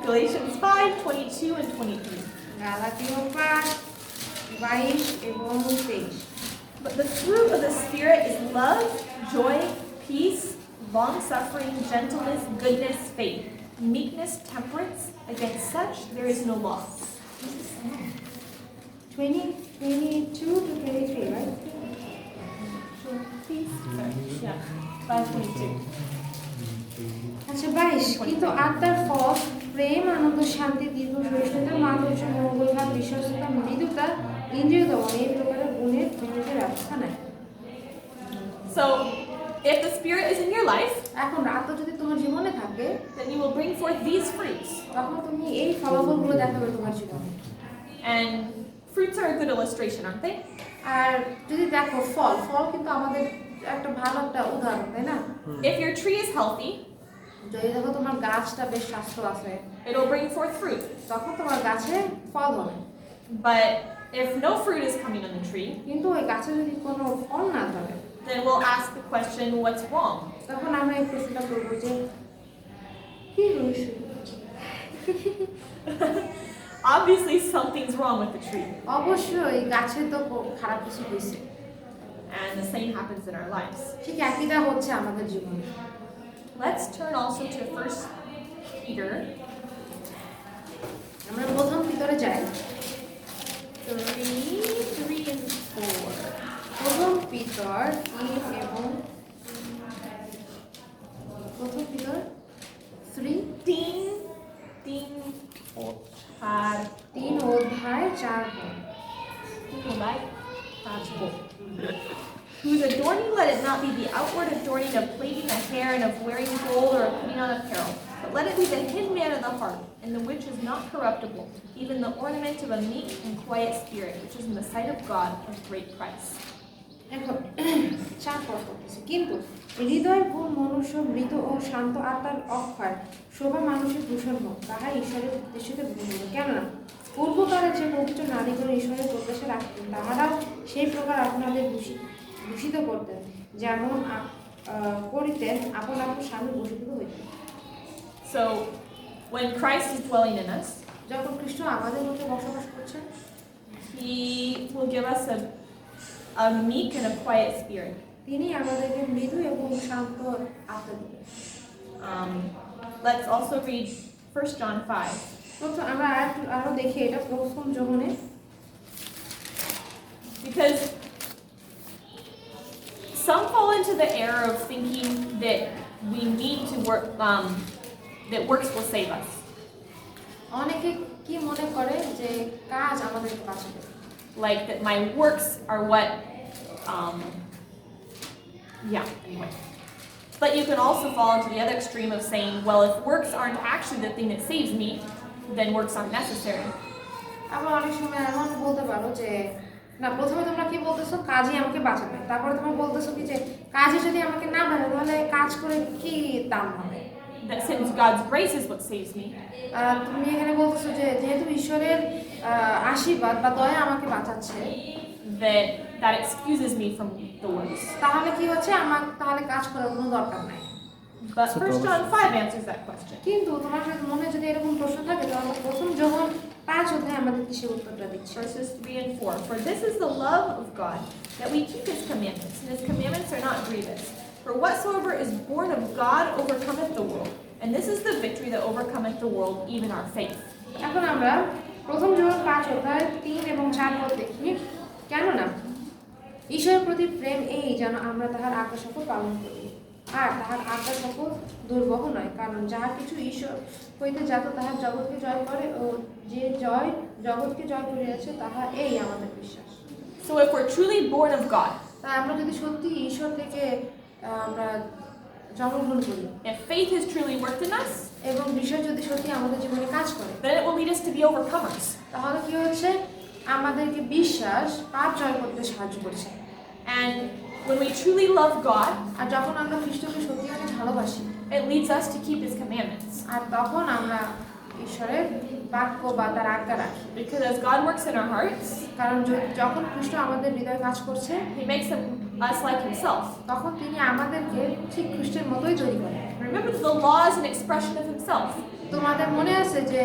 Galatians 5:22 and 23. গালাতীয় 5:22 এবং 23। But the fruit of the Spirit is love, joy, peace, long-suffering, gentleness, goodness, faith, meekness, temperance. Against such there is no law. 22 to 23, right? Sure, please. Yeah, 5:22. আচ্ছা 22, কিন্তু আত্মার ফল প্রেম, আনন্দ, শান্তি, দীর্ঘ সহিষ্ণুতা, মাধুর্য, মঙ্গলভাব, বিশ্বস্ততা, মৃদুতা, ইন্দ্রিয় দমন এই প্রকারের গুণের বিরুদ্ধে ব্যবস্থা নাই। So, if the Spirit is in your life, এখন আত্মা যদি তোমার জীবনে থাকে then you will bring forth these fruits. তখন তুমি এই ফলাফলগুলো দেখাবে তোমার জীবনে। And fruits are a good illustration, aren't they? আর যদি দেখো ফল কিন্তু আমাদের একটা ভালো একটা উদাহরণ, তাই না? If your tree is healthy, যদি দেখো তোমার গাছটা বেশ স্বাস্থ্য আছে it'll bring forth fruit. তখন তোমার গাছে ফল হবে। But if no fruit is coming on the tree, কিন্তু ওই গাছে যদি কোনো ফল না ধরে then we'll ask the question, what's wrong? তখন আমরা এই প্রশ্নটা করবো যে কি হয়েছে? Obviously, something's wrong with the tree. অবশ্যই গাছে তো খারাপ কিছু হয়েছে। And the same happens in our lives. ঠিক একইটা হচ্ছে আমাদের জীবনে। Let's turn also to 1 Peter আমরা প্রথম ভিতরে যাই, 3 and 4. প্রথম পিতর 3 এবং প্রথম পিতর 3 অধ্যায় 4 Whose adorning let it not be the outward adorning of plaiting the hair and of wearing gold or of putting on apparel, but let it be the hidden man of the heart, and the which is not corruptible, even the ornament of a meek and quiet spirit, which is in the sight of God of great price. এখন 4 পদ করতেছে, কিন্তু হৃদয় গুণ মনুষ্য মৃত ও শান্ত আত্মার অক্ষয় শোভা মানুষের ভূষণ হোক, তাহা ঈশ্বরের উদ্দেশ্যতে ভূষণ। কেননা পূর্বকালে যে পবিত্র নারীগণ ঈশ্বরের প্রত্যাশা রাখতেন তাহারাও সেই প্রকার আপনাদের দূষিত করতেন, যেমন করিতেন আপন স্বামী বশীভূত হইতেন। So, when Christ is dwelling in us, যখন কৃষ্ণ আমাদের মধ্যে বসবাস করছেন He will give us a meek and a quiet spirit. তিনি আমাদেরকে মৃদু এবং শান্ত আত্মা দিবেন। Let's also read 1 John 5. প্রথম আমরা আরো দেখি এটা প্রথম যোহনে, Because some fall into the error of thinking that we need to work, that works will save us. অনেকে কি মনে করে যে কাজ আমাদেরকে বাঁচাবে, Like that my works are what, anyway. But you can also fall into the other extreme of saying, well, if works aren't actually the thing that saves me, then works aren't necessary. আবার অনেক সময় এমন বলতে পারো যে না, প্রথমে তোমরা কি বলতেছো কাজই আমাকে বাঁচাবে, তারপরে তোমরা বলতেছো কি যে কাজে যদি আমাকে না বাঁচাবে তাহলে কাজ করে কি দাম হবে। That since God's grace is what saves me, তুমি এখানে বলতেছো যে যেহেতু ঈশ্বরের আশীর্বাদ বা দয়া আমাকে বাঁচাচ্ছে, that excuses me from the works. তাহলে কি হচ্ছে আমার তাহলে কাজ করার কোনো দরকার নাই। But 1 John 5 answers that question. কিন্তু তোমার মনে যদি এরকম প্রশ্ন থাকে তাহলে প্রথম যখন 5 অধ্যায় আমাদেরকে সেই উত্তরটা দিচ্ছে। Verses 3 and 4. For this is the love of God, that we keep His commandments, and His commandments are not grievous. For whatsoever is born of God overcometh the world, and this is the victory that overcometh the world, even our faith. এখন আমরা প্রথম যোহন 5 অধ্যায় 3 এবং 4 পদ দেখি। কেননা ঈশ্বরের প্রতি প্রেম এই যেন আমরা তাহার আজ্ঞা সকল পালন করি। আর তাহার আজ্ঞা সকল দুর্বহ নয়, কারণ যাহা কিছু ঈশ্বর হইতে যাত তাহার জগৎকে জয় করে, ও যে জয় জগৎকে জয় করিয়াছে তাহা এই আমাদের বিশ্বাস। So if we're truly born of God, তাই আমরা যদি সত্যি ঈশ্বর থেকে আমরা জন্মগ্রহণ করি if faith has truly worked in us, এবং বিশ্বাস যদি সত্যি আমাদের জীবনে কাজ করে, then it will lead us to be overcomers. তাহলে কি হচ্ছে, আমাদেরকে বিশ্বাস পাপ জয় করতে সাহায্য করছে। And when we truly love God, আর যখন আমরা খ্রিস্টকে সত্যিকারে ভালোবাসি, it leads us to keep His commandments. আর তখন আমরা ঈশ্বরের বাক্য বা তার আজ্ঞা রাখি। Because as God works in our hearts, কারণ যখন খ্রিস্ট আমাদের hৃদয়ে কাজ করছে, He makes us like Himself. তখন তিনি আমাদেরকে ঠিক খ্রিস্টের মতোই তৈরি করেন। Remember that the law is an expression of Himself. তোমাদের মনে আছে যে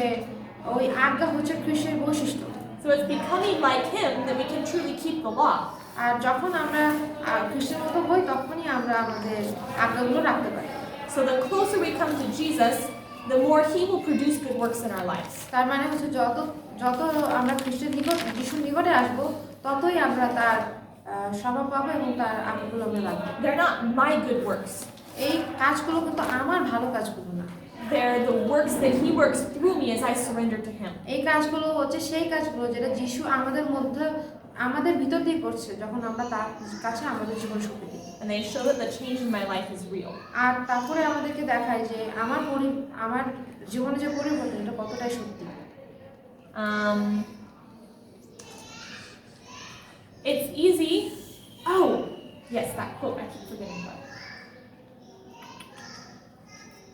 ওই আজ্ঞা হচ্ছে খ্রিস্টের বৈশিষ্ট্য। So it's becoming like Him that we can truly keep the law. আর যখন আমরা খ্রিস্টের মতো হই, তখনই আমরা আমাদের আজ্ঞাগুলো রাখতে পারি। So the closer we come to Jesus, the more He will produce good works in our lives. তার মানে হচ্ছে যত যত আমরা খ্রিস্টের নিকট, যিশুর নিকটে আসবো, ততই আমরা তার স্বভাব পাবো এবং তার আজ্ঞাগুলো আমরা রাখবো। They're not my good works. এই কাজগুলো কিন্তু আমার ভালো কাজগুলো না, They're the works that He works through me as I surrender to Him. এই কাজগুলো হচ্ছে সেই কাজগুলো যেটা যিশু আমাদের মধ্যে, আমাদের ভিতর দিয়ে করছে যখন আমরা তার কাছে আমাদের জীবন সঁপে দিই। And they show that the change in my life is real. আর তারপরে আমাদেরকে দেখায় যে আমার জীবনে যে পরিবর্তন, এটা কতটাই সত্যি। It's easy. Oh, yes, that quote. I keep forgetting about it.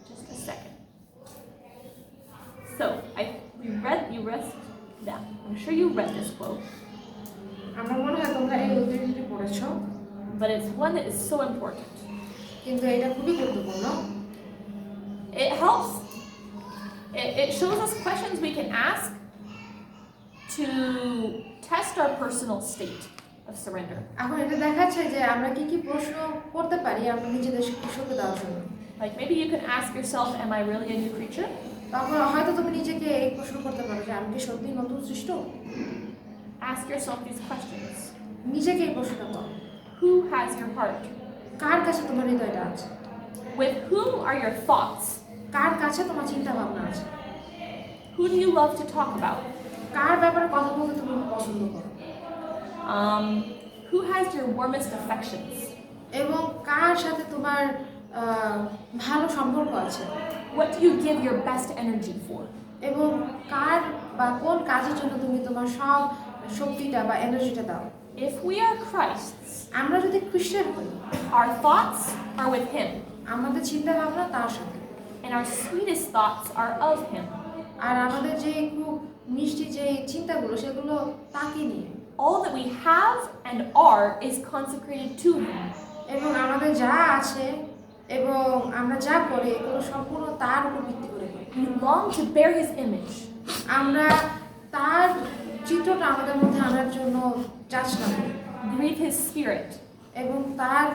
Just a second. So, you read, yeah, I'm sure you read this quote, আমার মনে হয় তোমরা এই উদ্ধৃতিটি পড়েছো, but it's one that is so important. কিন্তু এটা খুবই গুরুত্বপূর্ণ। It helps, it shows us questions we can ask to test our personal state of surrender. এখন এটা দেখাচ্ছে যে আমরা কি কি প্রশ্ন করতে পারি আমরা নিজেদের ঈশ্বরকে দেওয়ার জন্য। Like maybe you can ask yourself, am I really a new creature? তখন হয়তো তুমি নিজেকে এই প্রশ্ন করতে পারো যে আমি কি সত্যিই নতুন সৃষ্ট। Ask yourself these questions. নিজেকে এই প্রশ্নটা করো, Who has your heart? কার কাছে তোমার হৃদয়টা আছে, With whom are your thoughts? কার কাছে তোমার চিন্তা ভাবনা আছে, Who do you love to talk about? কার ব্যাপারে কথা বলতে তুমি পছন্দ করো, Who has your warmest affections? এবং কার সাথে তোমার ভালো সম্পর্ক আছে, What do you give your best energy for? এবং কার বা কোন কাজের জন্য তুমি তোমার সব শক্তিটা বা এনার্জিটা দাও। If we are Christ's, আমরা যদি খ্রিস্টান হই, our thoughts are with Him, আমাদের চিন্তা ভাবনা তার সাথে, and our sweetest thoughts are of Him. আর আমাদের যে খুব মিষ্টি যে চিন্তাগুলো সেগুলো তাকে নিয়ে, All that we have and are is consecrated to Him. এবং আমাদের যা আছে এবং আমরা যা করি এগুলো সম্পূর্ণ তার উপর ভিত্তি করে করি। We long to bear His image. আমরা তার চিত্রটা আমাদের মধ্যে আনার জন্য যাচনা করি Breathe His Spirit. এবং তার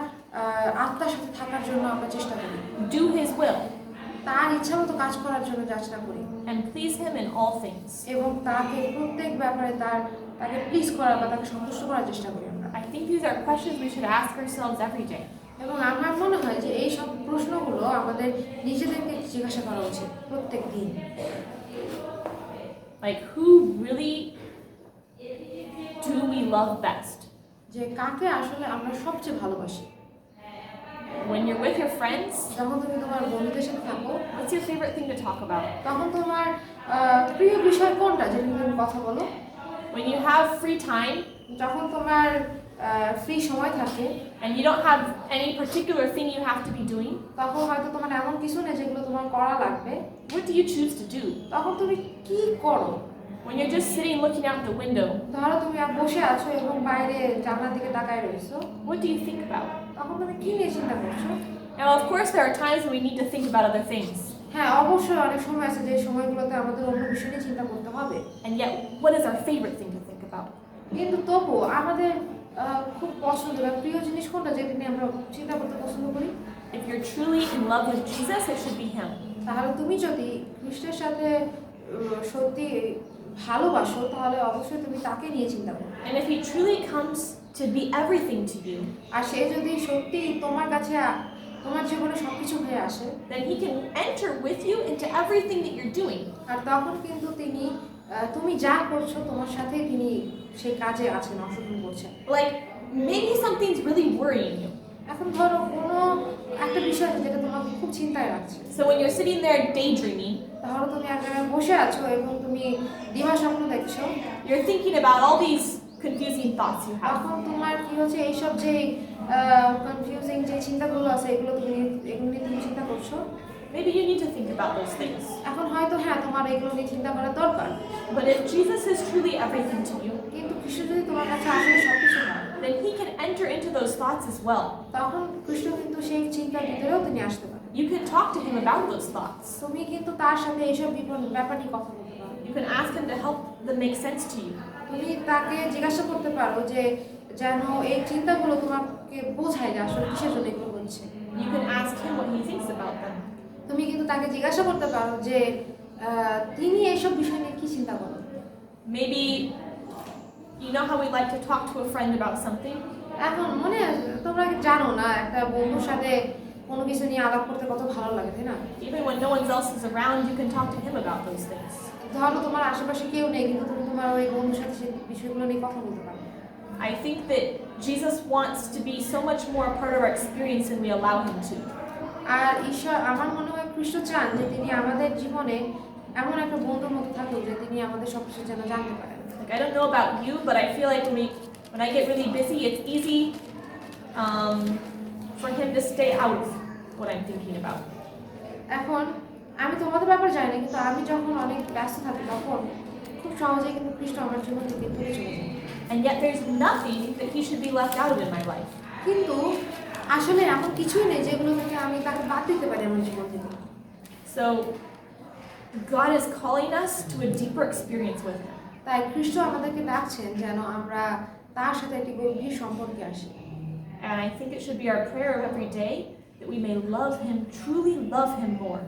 আত্মার সাথে থাকার জন্য আমরা চেষ্টা করি, Do His will. তার ইচ্ছা মতো কাজ করার জন্য যাচনা করি And please Him in all things. এবং তাকে প্রত্যেক ব্যাপারে তাকে প্লিজ করার বা তাকে সন্তুষ্ট করার চেষ্টা করি আমরা। I think these are questions we should ask ourselves every day. এবং আমার মনে হয় যে এই সব প্রশ্নগুলো আমাদের নিজেদেরকে জিজ্ঞাসা করা উচিত প্রত্যেক দিন। Like, who really do we love best? যে কাকে আসলে আমরা সবচেয়ে ভালোবাসি। When you're with your friends, যখন তুমি তোমার বন্ধুদের সাথে থাকো, what's your favorite thing to talk about? তখন তোমার প্রিয় বিষয় কোনটা যেটা নিয়ে তুমি কথা বলো? When you have free time যখন তোমার ফ্রি সময় থাকে and you don't have any particular thing you have to be doing, তখন হয়তো তোমার এমন কিছু নেই যেগুলো তোমার করা লাগবে, what do you choose to do? তখন তুমি কি করো? When you're just sitting looking out the window, ধরো তুমি বসে আছো এবং বাইরে জানলার দিকে তাকায় রয়েছো, what do you think about? তখন তুমি কি নিয়ে চিন্তা করছো? Now, of course, there are times when we need to think about other things. হ্যাঁ, অবশ্যই অনেক সময় আছে যে সময়গুলোতে আমাদের অন্য বিষয় নিয়ে চিন্তা করতে হবে, And yet, what is our favorite thing to think about? কিন্তু তবুও আমাদের খুব পছন্দ বা প্রিয় জিনিস কোনটা যেটা নিয়ে আমরা চিন্তা করতে পছন্দ করি? If you're truly in love with Jesus, it should be Him. তাহলে তুমি যদি খ্রিস্টের সাথে সত্যি ভালোবাসো তাহলে অবশ্যই তুমি তাকে নিয়ে চিন্তা করো। And if He truly comes to be everything to you, আর সে যদি সত্যি তোমার কাছে তোমার জীবনে সবকিছু হয়ে আসে, then He can enter with you into everything that you're doing. আর তখন কিন্তু তিনি তুমি যা করছো তোমার সাথে তিনি সেই কাজে আছেন, অংশগ্রহণ করছেন। Like maybe something's really worrying you. এখন ধরো কোনো একটা বিষয় আছে যেটা তোমাকে খুব চিন্তায় রাখছে, So when you're sitting there daydreaming, ধরো তুমি এক জায়গায় বসে আছো এবং তুমি দিবা স্বপ্ন দেখছো, you're thinking about all these confusing thoughts you have. তখন তোমার কি হচ্ছে এইসব যে কনফিউজিং যে চিন্তাগুলো আছে এগুলো নিয়ে তুমি চিন্তা করছো। Maybe you need to think about those things. এখন হয়তো হ্যাঁ তোমার এগুলো নিয়ে চিন্তা করা দরকার, But if Jesus is truly everything to you, কিন্তু কৃষ্ণ যদি তোমার কাছে আসলে সবকিছু হয়, then He can enter into those thoughts as well. তখন কৃষ্ণ কিন্তু সেই চিন্তার ভিতরেও তিনি আসতে পারেন। You can talk to Him about those thoughts. তুমি কিন্তু তার সাথে এইসব ব্যাপার নিয়ে কথা বলতে পারো। You can ask Him to help them make sense to you. তুমি তাকে জিজ্ঞাসা করতে পারো যে যেন এই চিন্তাগুলো তোমাকে বোঝায় যে আসলে কিসের জন্য এগুলো হচ্ছে। You can ask Him what He thinks about them. তুমি কিন্তু তাকে জিজ্ঞাসা করতে পারো যে তিনি এইসব বিষয় নিয়ে কি চিন্তা করেন। Maybe you know how we like to talk to a friend about something? এখন মনে আছে তোমরা কি জানো না একটা বন্ধুর সাথে কোনো কিছু নিয়ে আলাপ করতে কত ভালো লাগে, তাই না? Even when no one else is around, you can talk to Him about those things. ধরো তোমার আশেপাশে কেউ নেই কিন্তু তুমি তোমার ওই বন্ধুর সাথে সেই বিষয়গুলো নিয়ে কথা বলতে পারো। I think that Jesus wants to be so much more a part of our experience than we allow Him to. আর ঈশ্বর আমার মনে হয় খ্রিস্ট চান যে তিনি আমাদের জীবনে এমন একটা বন্ধুর মতো থাকুক যে তিনি আমাদের সবকিছু যেন জানতে পারেন। Like I don't know about you, but I feel like when I get really busy, it's easy for Him to stay out of what I'm thinking about. এখন আমি তোমাদের ব্যাপারে জানি না, কিন্তু আমি যখন অনেক ব্যস্ত থাকি তখন খুব সহজেই কিন্তু খ্রিস্ট আমার জীবন থেকে দূরে চলে যায়। And yet there's nothing that He should be left out of in my life. কিন্তু আসলে এমন কিছুই নেই যেগুলো থেকে আমি তাকে বাদ দিতে পারি আমার জীবন থেকে। So God is calling us to a deeper experience with Him. তাই খ্রিস্ট আমাদেরকে ডাকছেন যেন আমরা তার সাথে একটি গভীর সম্পর্কে আসি। And I think it should be our prayer of every day that we may love Him, truly love Him more.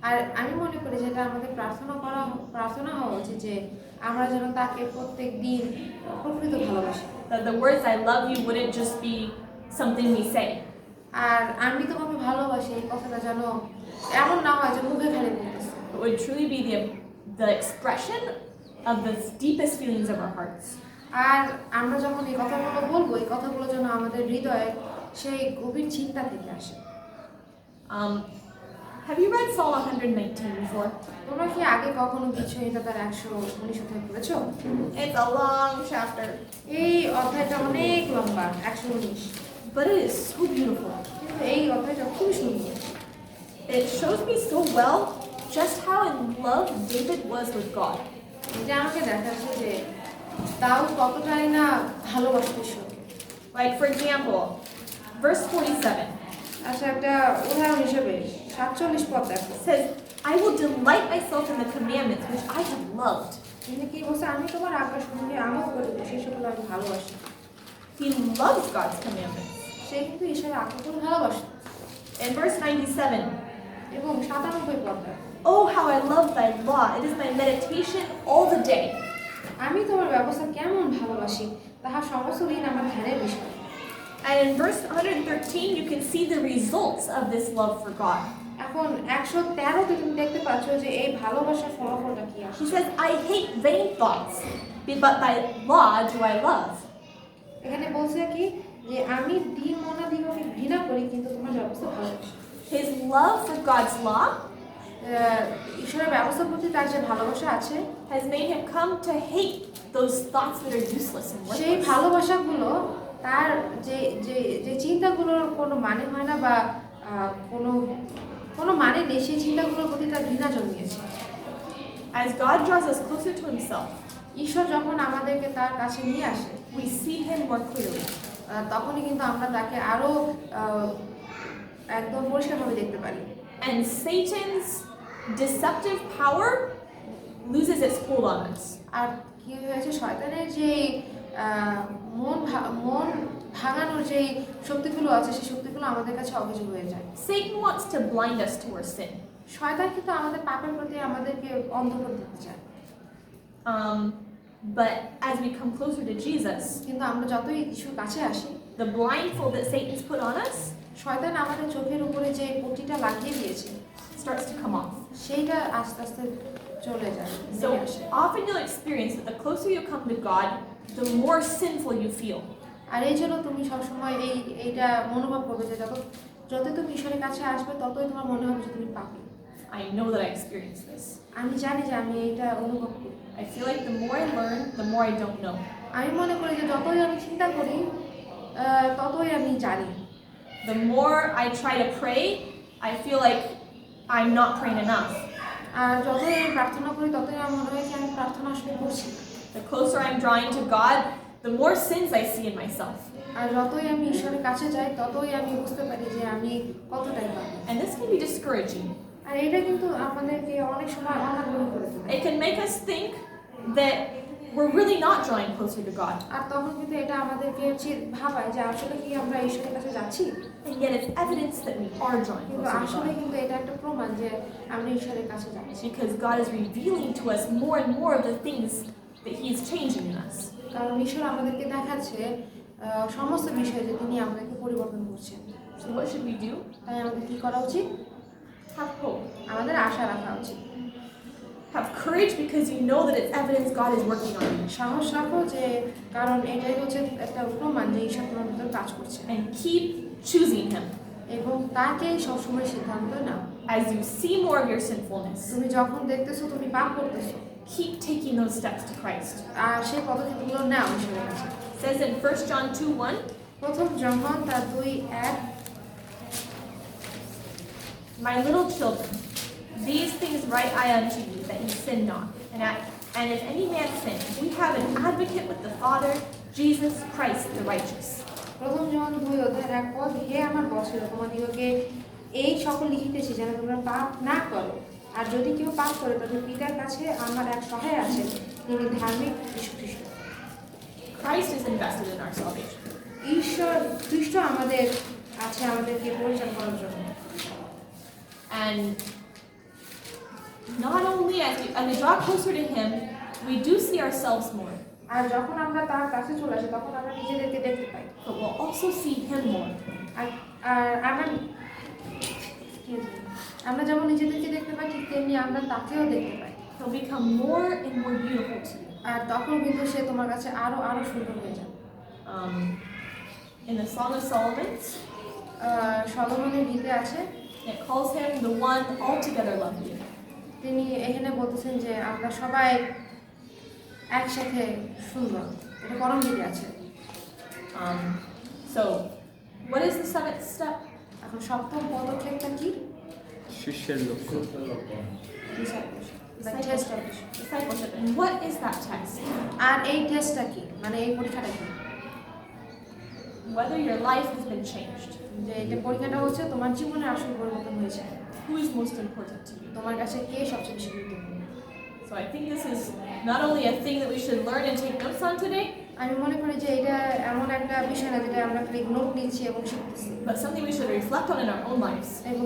আর আমি মনে করি যেটা আমাদের প্রার্থনা হওয়া উচিত যে আমরা যেন তাকে প্রত্যেক দিন প্রকৃত ভালোবাসি। That the words I love you wouldn't just be something we say. আর আমি তোমাকে ভালোবাসি এই কথাটা যেন এমন না হয় যে মুখে খালি বলতেছে, It would truly be the expression of the deepest feelings of our hearts. আর আমরা যখন এই কথাগুলো বলবো এই কথাগুলো যেন আমাদের হৃদয়ে সেই গভীর চিন্তা থেকে আসে। Have you read Psalm 119 before? তোমরা কি আগে কখনো কিছু এটা তার 119 অধ্যায় পড়েছো? It's a long chapter, এই অধ্যায়টা অনেক লম্বা 119, but it is so beautiful. কিন্তু এই অধ্যায়টা খুবই সুন্দর। It shows me so well just how in love David was with God. এটা আমাকে দেখাচ্ছে যে দাউদ কতটাই না ভালোবাসতো ঈশ্বরকে। Like, for example, verse 47 আচ্ছা একটা উদাহরণ হিসেবে 47 পদ দেখো, says, I will delight myself in the commandments which I have loved. কিন্তু কি বলছে, আমি তোমার আজ্ঞা সমূহে আমল করিব, সেই সকল আমি ভালোবাসি। He loves God's commandments. সে কিন্তু ঈশ্বরের আজ্ঞা করে ভালোবাসে। In verse 97, এবং 97 পদ দেখো, oh, how I love thy law. It is my meditation all the day. আমি তোমার ব্যবস্থা কেমন ভালোবাসি, তাহা সমস্ত দিন আমার ধ্যানের বিষয়। And in verse 113, you can see the results of this love for God. এখন 113 তে তুমি দেখতে পাচ্ছ যে এই ভালোবাসার ফলাফলটা কি আসে। He says, I hate vain thoughts, but thy law do I love. এখানে বলছে কি যে আমি দিগকে ঘৃণা করি কিন্তু তোমার ব্যবস্থা ভালোবাসি। His love for God's law ঈশ্বরের ব্যবস্থার প্রতি তার যে ভালোবাসা আছে has made him come to hate those thoughts that are useless and সেই worthless. ভালোবাসাগুলো তার যে যে যে চিন্তাগুলোর কোনো মানে হয় না বা কোনো মানে নেই, সেই চিন্তাগুলোর প্রতি তার ঘৃণা জন্মিয়েছে। As God draws us closer to himself, ঈশ্বর যখন আমাদেরকে তার কাছে নিয়ে আসে we see him more clearly. তখনই কিন্তু আমরা তাকে আরো একদম পরিষ্কারভাবে দেখতে পারি। And Satan's deceptive power loses its hold on us. আর কি হয়েছে, শয়তানের যে মন ভাঙানোর যে শক্তিগুলো আছে সেই শক্তিগুলো আমাদের কাছে অকেজো হয়ে যায়। Satan wants to blind us to our sin. শয়তান কিন্তু আমাদের পাপের প্রতি আমাদেরকে অন্ধ করে দিতে চায়। But as we come closer to Jesus, কিন্তু আমরা যতই যিশুর কাছে আসি, the blindfold that Satan's put on us শয়তান আমাদের চোখের উপরে যে পট্টিটা লাগিয়ে দিয়েছে starts to come off. সেইটা আস্তে আস্তে চলে যায়, So নেমে আসে। often you'll experience that the closer you come to God, the more sinful you feel. আর এই জন্য তুমি সবসময় এইটা মনোভাব করবে যে যত তুমি ঈশ্বরের কাছে আসবে ততই তোমার মনে হবে যে তুমি পাপী। I know that I experience this. আমি জানি যে আমি এইটা অনুভব করি। I feel like the more I learn, the more I don't know. আমি মনে করি যে যতই আমি চিন্তা করি ততই আমি জানি। The more I try to pray, I feel like I'm not praying enough. আর যতই আমি প্রার্থনা করি ততই আমার মনে হয় যে আমি প্রার্থনা আসলে করছি। The closer I'm drawing to God, the more sins I see in myself. আর যতই আমি ঈশ্বরের কাছে যাই ততই আমি বুঝতে পারি যে আমি কতটাই পাপী। And this can be discouraging. আর এটা কিন্তু আমাদেরকে অনেক সময় অনাগ্রহী করে তোলে। It can make us think that we're really not drawing closer to God. আর তখন কিন্তু এটা আমাদেরকে ভাবায় যে আসলে কি আমরা ঈশ্বরের কাছে যাচ্ছি, And yet it's evidence that we are drawing কিন্তু closer to আসলে God. কিন্তু এটা একটা প্রমাণ যে আমরা ঈশ্বরের কাছে যাচ্ছি। Because God is revealing to us more and more of the things that He is changing in us. কারণ ঈশ্বর আমাদেরকে দেখাচ্ছে সমস্ত বিষয়ে যে তিনি আমাদেরকে পরিবর্তন করছেন। So what should we do? তাই আমাদের কি করা উচিত? Have hope. আমাদের আশা রাখা উচিত। Have courage because you know that it's evidence God is working on you. সাহস রাখো যে কারণ এটাই হচ্ছে একটা প্রমাণ যে ঈশ্বর তোমার ভিতরে কাজ করছে, And keep choosing Him. এবং তাকে সবসময় সিদ্ধান্ত নাও। As you see more of your sinfulness, তুমি যখন দেখতেছো তুমি পাপ করতেছো, keep taking those steps to Christ. আর সেই পদক্ষেপগুলো নাও ঈশ্বরের কাছে। It says in 1 John 2:1, প্রথম যোহন তার 2:1, My little children, these things write I unto you, that ye sin not. And if any man sin, we have an advocate with the Father, Jesus Christ the righteous. প্রথম যোহন 2:1, হে আমার বৎসল তোমাদিগকে এই সকল লিখিতেছি যেন তোমরা পাপ না করো, আর যদি কেউ পাপ করে তবে পিতার কাছে আমার এক সহায় আছে, তিনি ধার্মিক যীশু খ্রিস্ট। Christ is invested in our salvation. ঈশ্বর খ্রিস্ট আমাদের আছে আমাদেরকে পরিচালনা করার জন্য। And not only as we draw closer to Him, we do see ourselves more, আর যখন আমরা তার কাছে চলে আসি তখন আমরা নিজেদেরকে দেখতে পাই, but we'll also see Him more. আর আর আমরা যেমন নিজেদেরকে দেখতে পাই ঠিক তেমনি আমরা তাকেও দেখতে পাই। He'll become more and more beautiful to you. আর তখন কিন্তু সে তোমার কাছে আরো আরো সুন্দর হয়ে যাবে। In the Song of Solomon, সলোমনের গীতে আছে, it calls Him the one altogether lovely. তিনি এখানে বলতেছেন যে আমরা সবাই একসাথে সুন্দর, এটা পরম গীতে আছে। So, what is the seventh step? এখন সপ্তম পদক্ষেপটা কি? শিষ্যের লক্ষ্য। Discipleship. And what is that test? আর এই টেস্টটা কি, মানে এই পরীক্ষাটা কি? Whether your life has been changed. যে এটা পরীক্ষাটা হচ্ছে তোমার জীবনে আসল পরিবর্তন হয়েছে, Who is most important to you? তোমার কাছে কে সবচেয়ে বেশি গুরুত্বপূর্ণ। So I think this is not only a thing that we should learn and take notes on today, আমি মনে করি যে এটা এমন একটা বিষয় না যেটা আমরা খালি নোট নিচ্ছি এবং শিখতেছি, but something we should reflect on in our own lives. এবং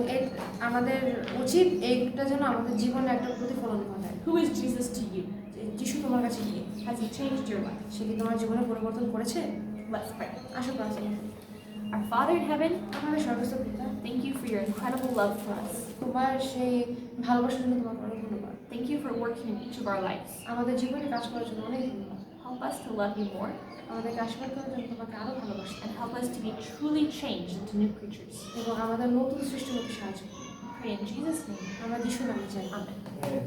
আমাদের উচিত এইটা যেন আমাদের জীবনে একটা প্রতিফলন ঘটায়। Who is Jesus to you? যে যিশু তোমার কাছে কি, Has He changed your life? সে কি তোমার জীবনে পরিবর্তন করেছে? Let's pray. আসো প্রার্থনা করি। Our Father in heaven, আমাদের সর্বস্ব পিতা, thank you for your incredible love for us. তোমার সেই ভালোবাসার জন্য তোমার অনেক ধন্যবাদ। Thank you for working in each of our lives. আমাদের জীবনে কাজ করার জন্য অনেক ধন্যবাদ। Help us to love you more আমাদেরকে আশীর্বাদ করার জন্য তোমাকে আরো ভালোবাসি, and help us to be truly changed into new creatures. এবং আমাদের নতুন সৃষ্টি হতে সাহায্য করো। Pray in Jesus' name. আমরা যিশু নামে চাই। Amen. Amen.